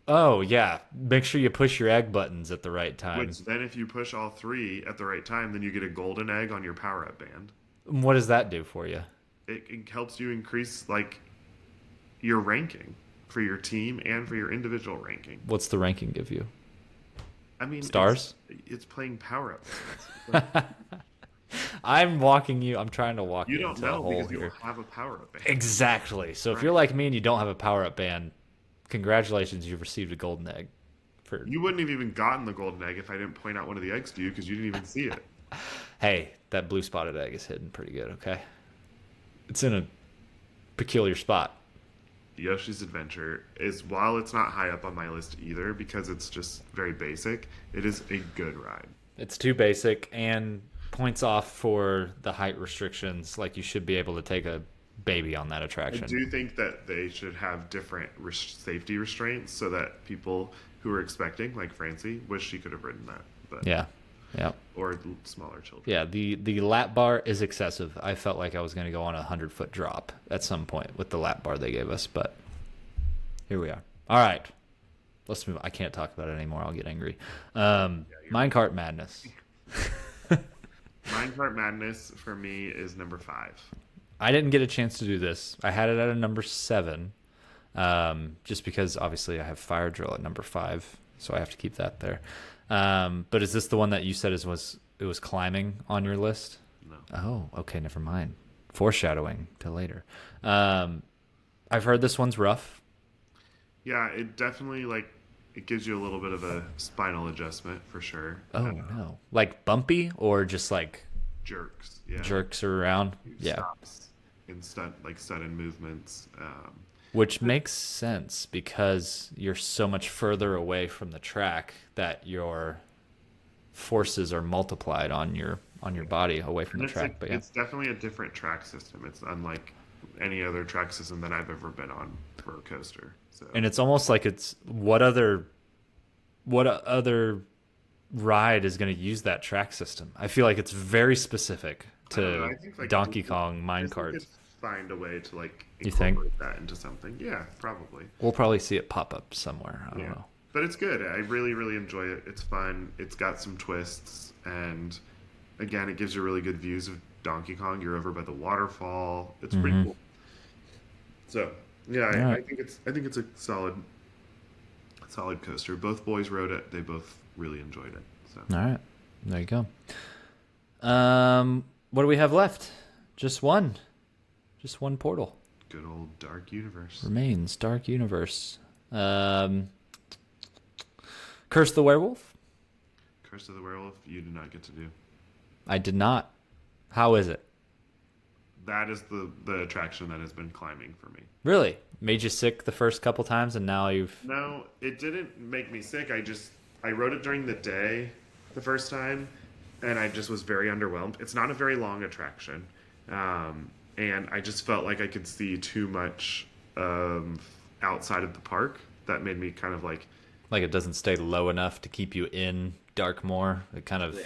Oh yeah, make sure you push your egg buttons at the right time. which then if you push all three at the right time, then you get a golden egg on your power-up band. What does that do for you? It helps you increase like your ranking for your team and for your individual ranking. What's the ranking give you? I mean, Stars? It's playing power-up. I'm trying to walk You you don't into a know hole because you here. don't have a power-up band. Exactly. So if you're like me and you don't have a power-up band, congratulations, you've received a golden egg. You wouldn't have even gotten the golden egg if I didn't point out one of the eggs to you because you didn't even see it. Hey, that blue spotted egg is hidden pretty good, okay? It's in a peculiar spot. Yoshi's Adventure is, while it's not high up on my list either because it's just very basic, it is a good ride. It's too basic and points off for the height restrictions. Like, you should be able to take a baby on that I attraction. do think that they should have different safety restraints so that people who are expecting, like Francie, wish she could have ridden that. But Yeah. or smaller children. Yeah, the lap bar is excessive. I felt like I was going to go on a 100-foot drop at some point with the lap bar they gave us, but here we are. All right, let's move. I can't talk about it anymore. I'll get angry. Minecart Madness. Minecart Madness for me is number 5. I didn't get a chance to do this. I had it at a number 7, just because obviously I have Fire Drill at number 5, so I have to keep that there. But is this the one that you said it was climbing on your list? No. Oh, okay, never mind. Foreshadowing to later. I've heard this one's rough. Yeah, it definitely it gives you a little bit of a spinal adjustment for sure. Oh no, like bumpy or just like Jerks. Yeah. jerks around. Yeah, Stops in sudden movements. which makes sense because you're so much further away from the track that your forces are multiplied on your body away from the track. But yeah, It's definitely a different track system. It's unlike any other track system that I've ever been on for a coaster. So and it's almost like it's what other ride is going to use that track system? I feel like it's very specific I don't know, to I think, Donkey Kong I think minecart. it's find a way to You think? incorporate that into something. Yeah, probably. We'll probably see it pop up somewhere. I don't Yeah. know. But it's good. I really, really enjoy it. It's fun. It's got some twists, and again, it gives you really good views of Donkey Kong. You're over by the waterfall. It's pretty cool. So yeah, I Alright. think it's a solid coaster. Both boys rode it. They both really enjoyed it. So All right, there you go. What do we have left? Just one portal good old Dark Universe. remains. Dark Universe. Curse the Werewolf. Curse of the Werewolf. You did not get to do. I did not. How is it? That is the attraction that has been climbing for me. Really made you sick the first couple times, and now you've. No, it didn't make me sick. I rode it during the day the first time, and I just was very underwhelmed. It's not a very long attraction, and I just felt like I could see too much outside of the park. That made me kind of like. Like it doesn't stay low enough to keep you in Darkmoor. It kind of.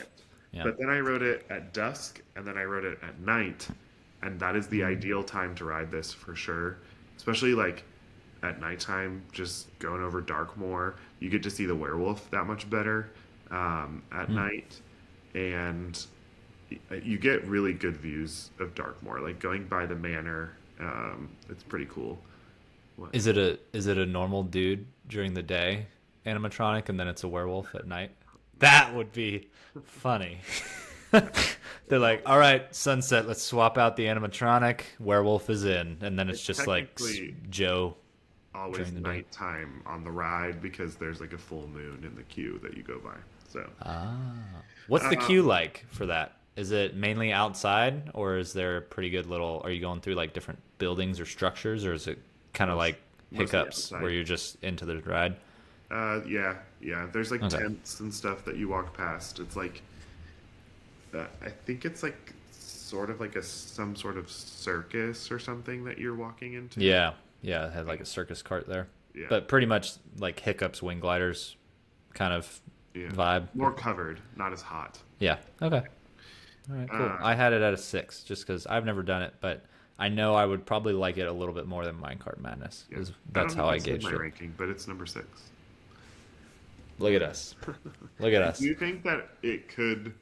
Yeah. But then I rode it at dusk, and then I rode it at night, and that is the ideal time to ride this for sure. Especially like at nighttime, just going over Darkmoor, you get to see the werewolf that much better at night, and you get really good views of Darkmoor. Like going by the manor, it's pretty cool. What? Is it a normal dude during the day animatronic, and then it's a werewolf at night? That would be funny. They're like, all right, sunset, let's swap out the animatronic. Werewolf is in. And then it's just like technically Joe always during the day. nighttime on the ride because there's like a full moon in the queue that you go by. So What's the queue like for that? Is it mainly outside, or is there a pretty good little, are you going through like different buildings or structures, or is it kind of like mostly hiccups outside. where you're just into the ride? Yeah. There's like Okay. tents and stuff that you walk past. It's like I think it's like sort of like some sort of circus or something that you're walking into. Yeah. Yeah. It had like a circus cart there. Yeah, But pretty much like hiccups, wing gliders kind of yeah. vibe. More covered, not as hot. Yeah. Okay. All right, cool. I had it at a 6 just because I've never done it, but I know I would probably like it a little bit more than Minecart Madness. Yeah. That's how know I if it's in gauged my it. ranking, but it's number 6. Look at us. Look at us. Do you think that it could?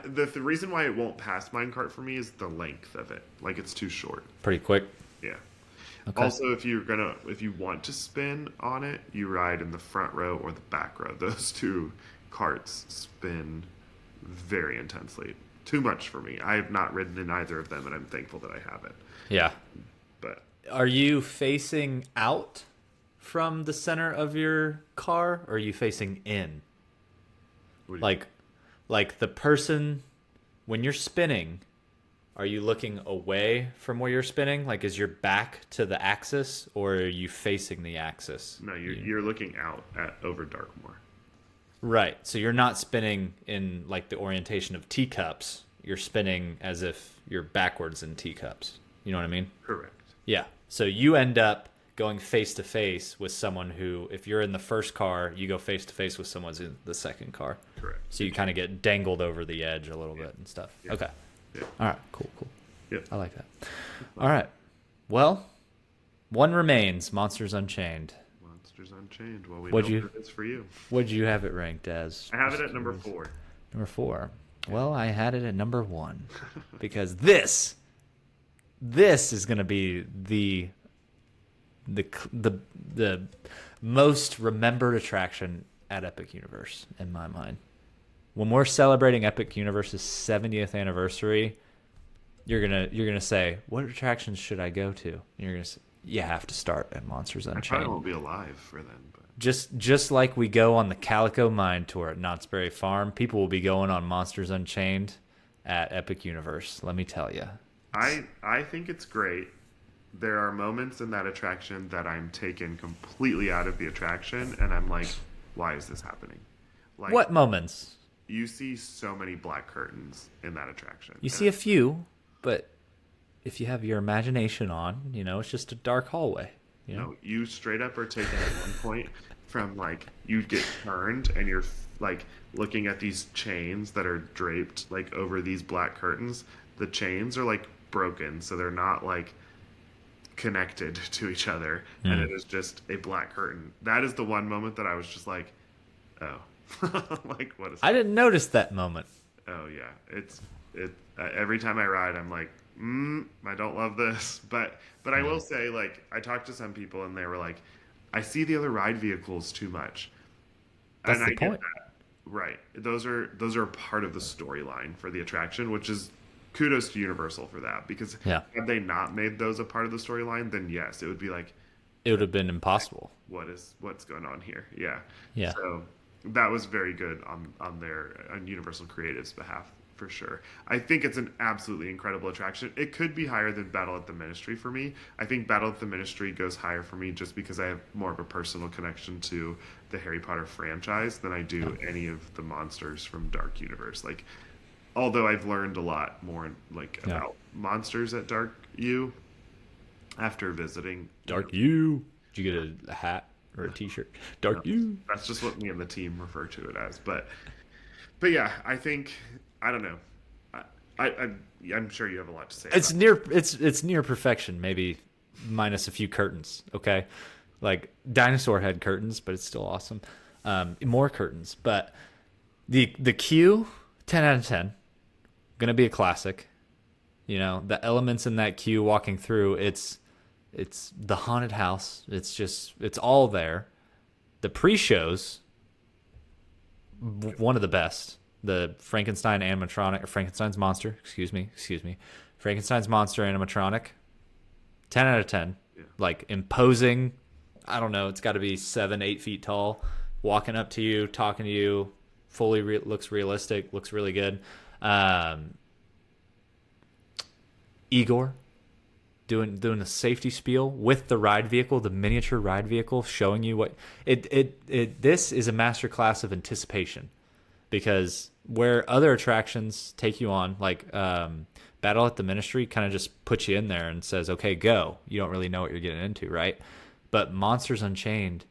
The reason why it won't pass minecart for me is the length of it. Like it's too short. Pretty quick. Yeah. Okay. Also, if you want to spin on it, you ride in the front row or the back row. Those two carts spin very intensely. Too much for me. I have not ridden in either of them, and I'm thankful that I have it. Yeah. But Are you facing out from the center of your car, or are you facing in? what do you Like the person when you're spinning, are you looking away from where you're spinning? Like is your back to the axis, or are you facing the axis? no, you're looking out at over Darkmoor. Right. So you're not spinning in like the orientation of teacups. You're spinning as if you're backwards in teacups. You know what I mean? Correct. Yeah. So you end up going face to face with someone who, if you're in the first car, you go face to face with someone who's in the second car. Correct. So you kind of get dangled over the edge a little bit and stuff. Yeah. Okay. Yeah. All right. Cool. Yep. I like that. All right. Well, one remains, Monsters Unchained. Monsters Unchained. Well, we What'd know you- what it is for you. What'd you have it ranked as? I have it at number 4. Number 4. Well, I had it at number 1 because this is going to be the most remembered attraction at Epic Universe in my mind. When we're celebrating Epic Universe's 70th anniversary, you're gonna say, "What attractions should I go to?" And you're gonna say, you have to start at Monsters I Unchained. probably won't be alive for then, but Just like we go on the Calico Mine Tour at Knott's Berry Farm, people will be going on Monsters Unchained at Epic Universe. Let me tell you. I think it's great. There are moments in that attraction that I'm taken completely out of the attraction, and I'm like, why is this happening? Like, What moments? you see so many black curtains in that attraction. You see a few, but if you have your imagination on, it's just a dark hallway. No, you straight up are taken at one point from like you get turned and you're like looking at these chains that are draped like over these black curtains. The chains are like broken, so they're not like connected to each other, and it is just a black curtain. That is the one moment that I was just like, oh, like what is? I didn't notice that moment. Oh yeah, it. Every time I ride, I'm like, I don't love this, but I will say, like, I talked to some people and they were like, I see the other ride vehicles too much. That's And the I get point. that. Right. Those are part of the storyline for the attraction, which is kudos to Universal for that. Because Yeah. had they not made those a part of the storyline, then yes, it would be like, It would have been impossible. what's going on here? Yeah. Yeah. So that was very good on Universal Creative's behalf for sure. I think it's an absolutely incredible attraction. It could be higher than Battle at the Ministry for me. I think Battle at the Ministry goes higher for me just because I have more of a personal connection to the Harry Potter franchise than I do any of the monsters from Dark Universe. Like, although I've learned a lot more about monsters at Dark U after visiting Dark U. Did you get a hat or a T-shirt? Dark U. That's just what me and the team refer to it as. But yeah, I think I don't know. I'm sure you have a lot to say. It's near. It's near perfection. Maybe minus a few curtains. Okay, like Dinosaur had curtains, but it's still awesome. More curtains, but the queue, 10 out of 10. Gonna be a classic. The elements in that queue walking through. It's the haunted house. It's all there. The pre-shows, one of the best. the Frankenstein animatronic, or Frankenstein's monster, excuse me, Frankenstein's monster animatronic, 10 out of 10. Yeah. Like imposing. I don't know. It's got to be 7, 8 feet tall, walking up to you, talking to you. Looks realistic. Looks really good. Igor doing the safety spiel with the ride vehicle, the miniature ride vehicle, showing you what this is a masterclass of anticipation, because where other attractions take you on, like Battle at the Ministry, kind of just puts you in there and says, okay, go. You don't really know what you're getting into, right? But Monsters Unchained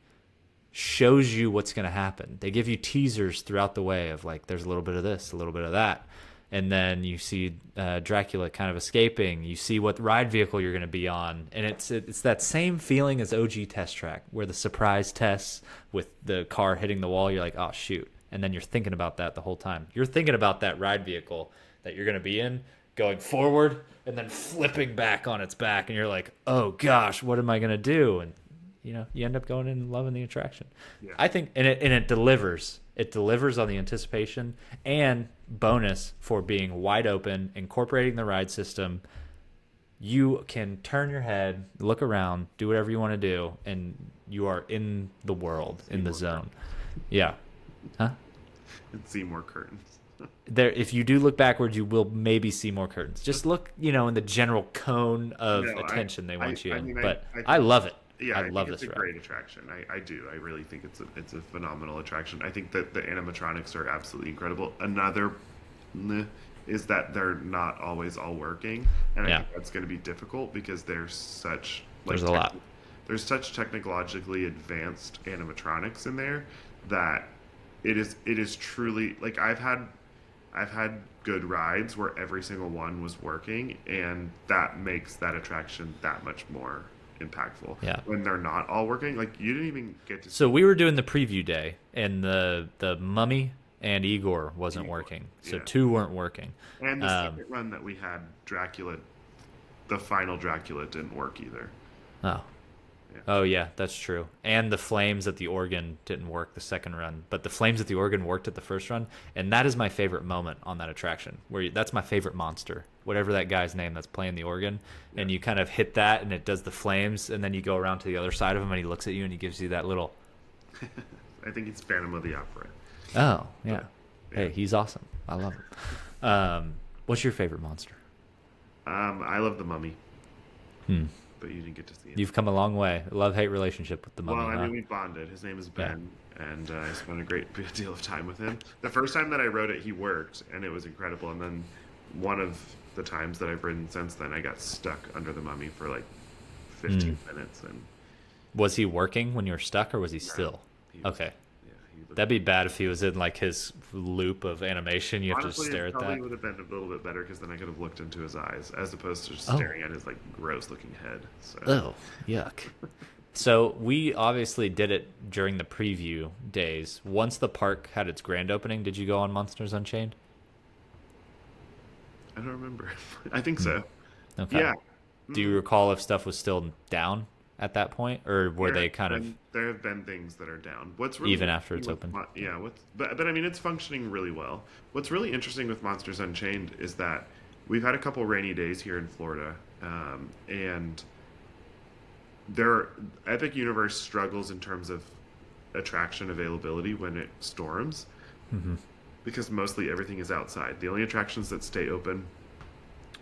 shows you what's going to happen. They give you teasers throughout the way of like, there's a little bit of this, a little bit of that. And then you see Dracula kind of escaping. You see what ride vehicle you're going to be on. And it's that same feeling as OG Test Track, where the surprise tests with the car hitting the wall, you're like, oh, shoot. And then you're thinking about that the whole time. You're thinking about that ride vehicle that you're going to be in, going forward and then flipping back on its back. And you're like, oh, gosh, what am I going to do? And, you end up going in and loving the attraction. Yeah. I think, and it delivers. It delivers on the anticipation, and bonus for being wide open, incorporating the ride system. You can turn your head, look around, do whatever you want to do, and you are in the world, in the zone. Yeah. Huh? And see more curtains. There, if you do look backwards, you will maybe see more curtains. Just look, in the general cone of attention they want you in. But I love it. Yeah, I love it's this a great attraction. I do. I really think it's a phenomenal attraction. I think that the animatronics are absolutely incredible. Another is that they're not always all working, and I think that's going to be difficult because there's such there's a lot. There's such technologically advanced animatronics in there that it is truly like I've had good rides where every single one was working, and that makes that attraction that much more impactful. Yeah. When they're not all working, like you didn't even get to. So we were doing the preview day, and the Mummy and Igor wasn't working, so 2 weren't working. And the second run that we had, Dracula, the final Dracula didn't work either. Oh. Yeah. Oh yeah, that's true. And the flames at the organ didn't work the second run, but the flames at the organ worked at the first run, and that is my favorite moment on that attraction. That's my favorite monster, whatever that guy's name that's playing the organ, and you kind of hit that, and it does the flames, and then you go around to the other side of him, and he looks at you, and he gives you that little. I think it's Phantom of the Opera. Oh yeah. Hey, he's awesome. I love him. What's your favorite monster? I love the Mummy. But you didn't get to see it. You've come a long way. Love-hate relationship with the Mummy. Well, I mean, we bonded. His name is Ben, and I spent a great deal of time with him. The first time that I rode it, he worked, and it was incredible. And then one of the times that I've ridden since then, I got stuck under the Mummy for like 15 minutes. And was he working when you were stuck, or was he still? Okay. That'd be bad if he was in like his loop of animation. You have to stare at that. Probably would have been a little bit better because then I could have looked into his eyes as opposed to just staring at his like gross-looking head. So. Oh, yuck! So we obviously did it during the preview days. Once the park had its grand opening, did you go on Monsters Unchained? I don't remember. I think so. Okay. Yeah. Do you recall if stuff was still down at that point, or were they kind of? There have been things that are down. What's really even after it's open? But I mean, it's functioning really well. What's really interesting with Monsters Unchained is that we've had a couple rainy days here in Florida, and Epic Universe struggles in terms of attraction availability when it storms, because mostly everything is outside. The only attractions that stay open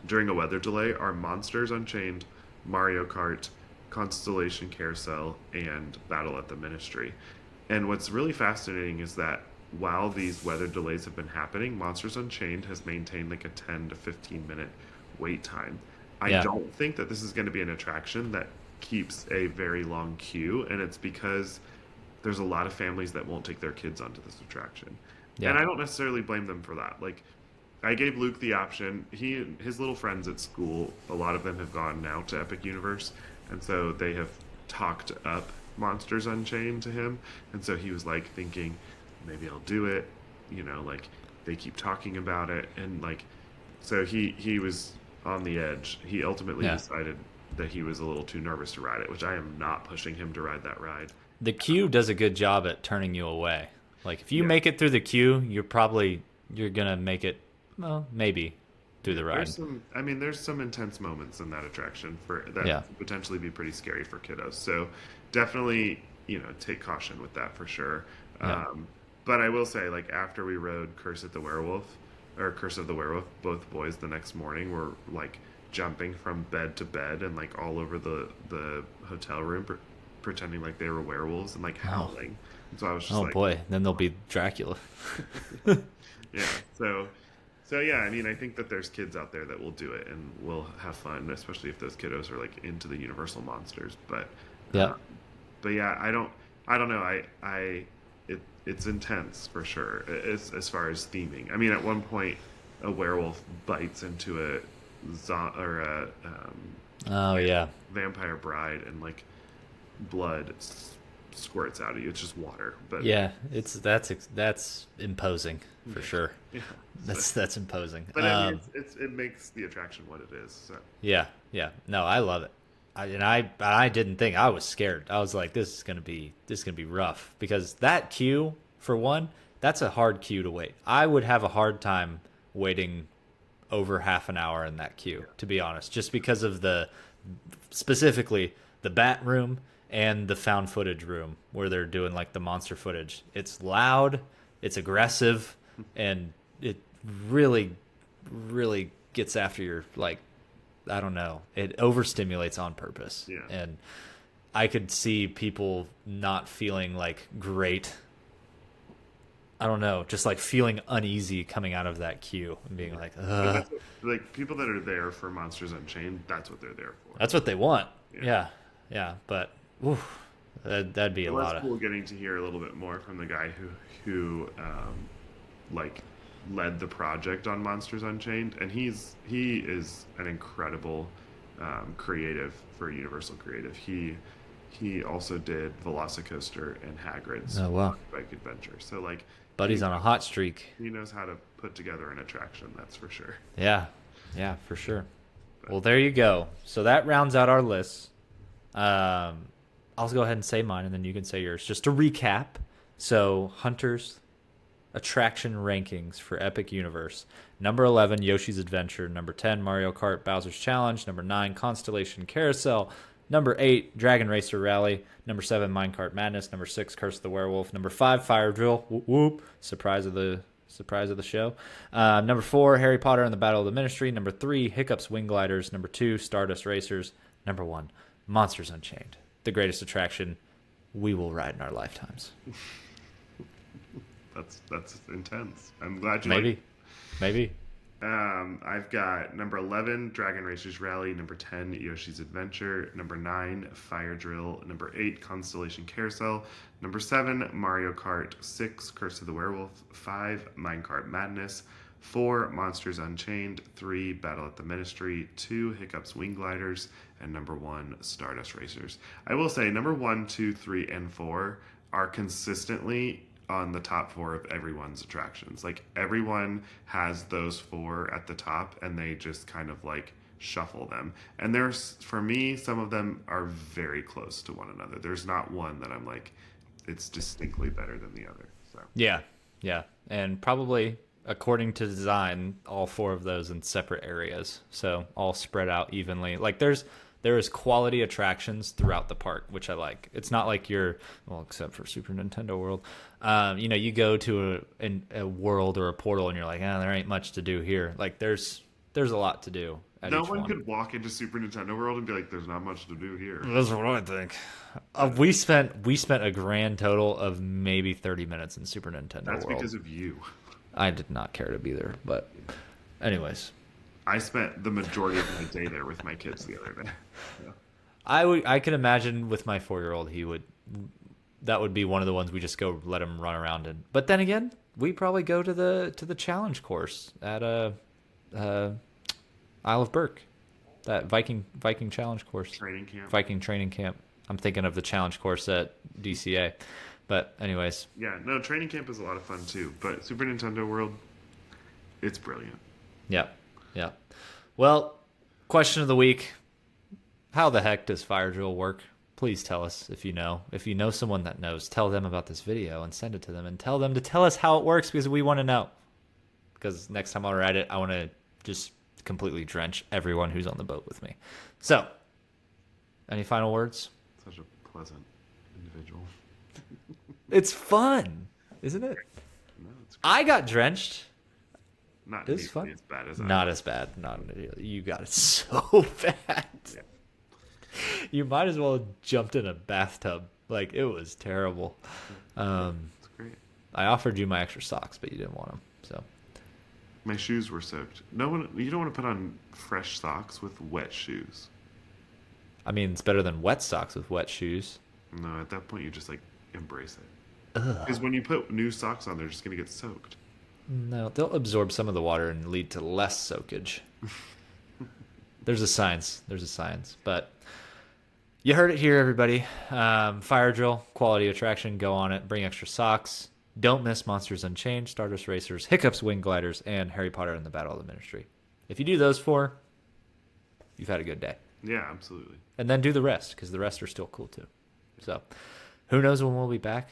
during a weather delay are Monsters Unchained, Mario Kart, Constellation Carousel, and Battle at the Ministry. And what's really fascinating is that while these weather delays have been happening, Monsters Unchained has maintained like a 10 to 15 minute wait time. I don't think that this is going to be an attraction that keeps a very long queue, and it's because there's a lot of families that won't take their kids onto this attraction. And I don't necessarily blame them for that. Like, I gave Luke the option. His little friends at school, a lot of them have gone now to Epic Universe, and so they have talked up Monsters Unchained to him, and so he was like thinking, maybe I'll do it, like they keep talking about it, and like, so he was on the edge. He ultimately decided that he was a little too nervous to ride it, which I am not pushing him to ride that ride. The queue does a good job at turning you away. Like if you make it through the queue, you're probably you're gonna make it, well, maybe through the ride. There's some intense moments in that attraction for that Yeah. could potentially be pretty scary for kiddos. So definitely, take caution with that for sure. Yeah. But I will say, like after we rode Curse of the Werewolf, both boys the next morning were like jumping from bed to bed and like all over the hotel room, pretending like they were werewolves and like Oh. howling. And so I was just Oh like, boy. Then there'll be Dracula. yeah. So yeah, I think that there's kids out there that will do it and will have fun, especially if those kiddos are like into the Universal monsters. Yeah. But yeah, I don't know. It's intense for sure as far as theming. At one point, a werewolf bites into a Oh yeah. vampire bride, and like blood squirts out of you. It's just water, but Yeah. That's imposing for sure. yeah. That's imposing. But it makes the attraction what it is. So. Yeah. Yeah. No, I love it. I didn't think. I was scared. I was like, this is gonna be rough, because that queue, for one, that's a hard queue to wait. I would have a hard time waiting over half an hour in that queue, to be honest, just because of specifically the bat room and the found footage room where they're doing like the monster footage. It's loud, it's aggressive, and it really, really gets after your, like, I don't know. It overstimulates on purpose. Yeah. And I could see people not feeling like great. I don't know, just like feeling uneasy coming out of that queue and being like, But ugh. like people that are there for Monsters Unchained, that's what they're there for. That's what they want. Yeah. Yeah. Yeah. But oof, that'd be a Well, lot that's of. cool getting to hear a little bit more from the guy who like led the project on Monsters Unchained, and he is an incredible creative for Universal Creative. He also did Velocicoaster and Hagrid's Oh, wow. Bike Adventure. So like Buddy's on a hot streak. he knows how to put together an attraction. That's for sure. Yeah. Yeah, for sure. Well, there you go. So that rounds out our list. I'll go ahead and say mine, and then you can say yours. Just to recap. So Hunter's attraction rankings for Epic Universe: number 11, Yoshi's Adventure; number 10, Mario Kart Bowser's Challenge; number 9, Constellation Carousel; number 8, Dragon Racer Rally; number 7, Minecart Madness; number 6, Curse of the Werewolf; number 5, Fire Drill. Whoop whoop! Surprise of the show. Number 4, Harry Potter and the Battle of the Ministry; number 3, Hiccups Wing Gliders; number 2, Stardust Racers; number 1, Monsters Unchained, the greatest attraction we will ride in our lifetimes. That's intense. I'm glad you Maybe. like. Maybe. I've got number 11, Dragon Racers Rally; number 10, Yoshi's Adventure; number 9, Fire Drill; number 8, Constellation Carousel; number 7, Mario Kart; 6, Curse of the Werewolf; 5, Minecart Madness; 4, Monsters Unchained; 3, Battle at the Ministry; 2, Hiccups Wing Gliders; and number 1, Stardust Racers. I will say number 1, 2, 3, and 4 are consistently on the top 4 of everyone's attractions. Like everyone has those 4 at the top, and they just kind of like shuffle them. And for me, some of them are very close to one another. There's not one that I'm like, it's distinctly better than the other. So Yeah. Yeah. And probably, according to design, all 4 of those in separate areas. So all spread out evenly. Like there is quality attractions throughout the park, which I like. It's not like except for Super Nintendo World. You go to a world or a portal and you're like, there ain't much to do here. Like there's a lot to do at no each one one. could walk into Super Nintendo World and be like, there's not much to do here. That's what I think. We spent a grand total of maybe 30 minutes in Super Nintendo That's World. because of you. I did not care to be there, but anyways. I spent the majority of my day there with my kids the other day. Yeah. I could imagine with my 4-year-old, that would be one of the ones we just go let him run around in. But then again, we probably go to the challenge course at Isle of Burke, that Viking challenge course. Training camp. Viking training camp. I'm thinking of the challenge course at DCA. But anyways. Yeah, no, training camp is a lot of fun too. But Super Nintendo World, it's brilliant. Yeah. Yeah. Well, question of the week. How the heck does Fire Drill work? Please tell us if you know. If you know someone that knows, tell them about this video and send it to them and tell them to tell us how it works, because we want to know. because next time I ride it, I want to just completely drench everyone who's on the boat with me. So, any final words? Such a pleasant individual. It's fun, isn't it? No, it's great. I got drenched. Not It was nearly fun. as bad as I Not was. as bad. Not you got it so bad. Yeah. You might as well have jumped in a bathtub. Like, it was terrible. It's great. I offered you my extra socks, but you didn't want them. So My shoes were soaked. No one. You don't want to put on fresh socks with wet shoes. I mean, it's better than wet socks with wet shoes. No, at that point you just like embrace it. Because when you put new socks on, they're just gonna get soaked. No, they'll absorb some of the water and lead to less soakage. There's a science. There's a science. But you heard it here, everybody. Fire drill, quality attraction. Go on it. Bring extra socks. Don't miss Monsters Unchained, Stardust Racers, Hiccups, Wing Gliders, and Harry Potter and the Battle of the Ministry. If you do those 4, you've had a good day. Yeah, absolutely. And then do the rest, because the rest are still cool too. So, who knows when we'll be back?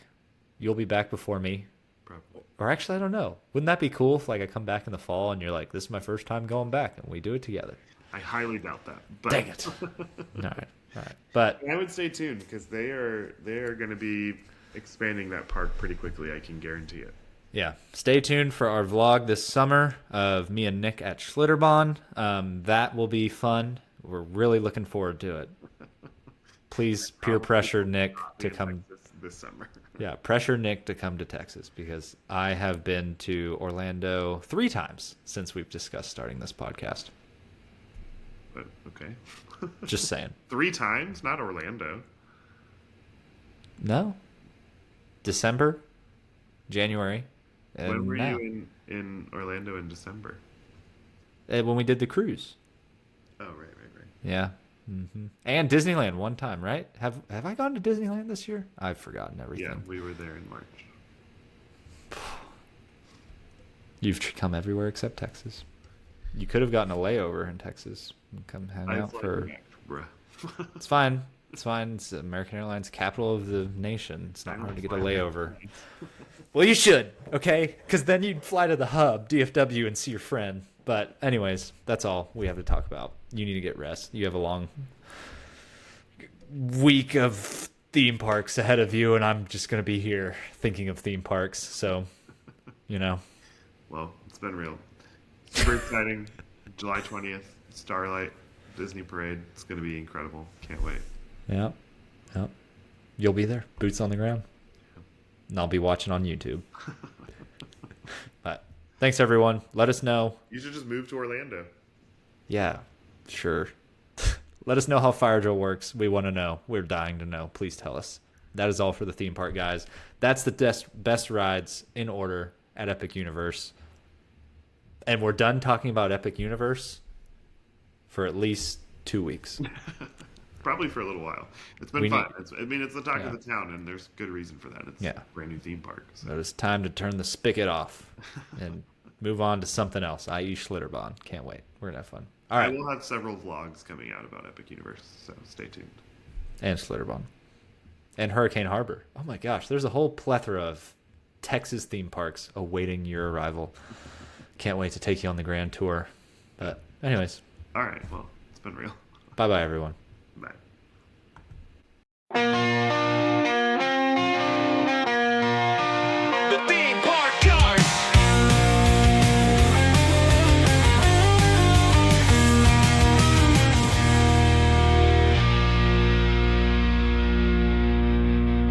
You'll be back before me. Probably. Or actually, I don't know. Wouldn't that be cool if, like, I come back in the fall and you're like, this is my first time going back, and we do it together? I highly doubt that. But Dang it. All right. All right. But I would stay tuned because they are going to be expanding that park pretty quickly. I can guarantee it. yeah, stay tuned for our vlog this summer of me and Nick at Schlitterbahn. That will be fun. We're really looking forward to it. Please peer pressure Nick to come. This summer. Yeah, pressure Nick to come to Texas, because I have been to Orlando 3 times since we've discussed starting this podcast. But okay. Just saying. 3 times, not Orlando. No. December, January, and When were now. you in Orlando in December? When we did the cruise. Oh, right. Yeah. And Disneyland one time, right? Have I gone to Disneyland this year? I've forgotten everything. Yeah, we were there in March. You've come everywhere except Texas. You could have gotten a layover in Texas and come hang out for. Bruh. It's fine. It's fine. It's American Airlines, capital of the nation. It's not I hard to don't get a fly layover. Well, you should, okay? Because then you'd fly to the hub, DFW, and see your friend. But anyways, that's all we have to talk about. You need to get rest. You have a long week of theme parks ahead of you, and I'm just going to be here thinking of theme parks. So, you know. Well, it's been real. Super exciting. July 20th, Starlight, Disney Parade. It's going to be incredible. Can't wait. Yeah. Yep. You'll be there, boots on the ground. And I'll be watching on YouTube. But thanks, everyone. Let us know. You should just move to Orlando. Yeah, sure. Let us know how Fire Drill works. We want to know. We're dying to know. Please tell us. That is all for the theme park, guys. That's the best rides in order at Epic Universe. And we're done talking about Epic Universe for at least 2 weeks. Probably for a little while. It's been We fun. need- It's the talk Yeah. of the town, and there's good reason for that. It's Yeah. a brand new theme park. So. So it's time to turn the spigot off and move on to something else, i.e. Schlitterbahn. Can't wait. We're going to have fun. All I right. will have several vlogs coming out about Epic Universe, so stay tuned. And Schlitterbahn. And Hurricane Harbor. Oh my gosh, there's a whole plethora of Texas theme parks awaiting your arrival. Can't wait to take you on the grand tour. But anyways, All right, well, it's been real. bye-bye, everyone. Bye.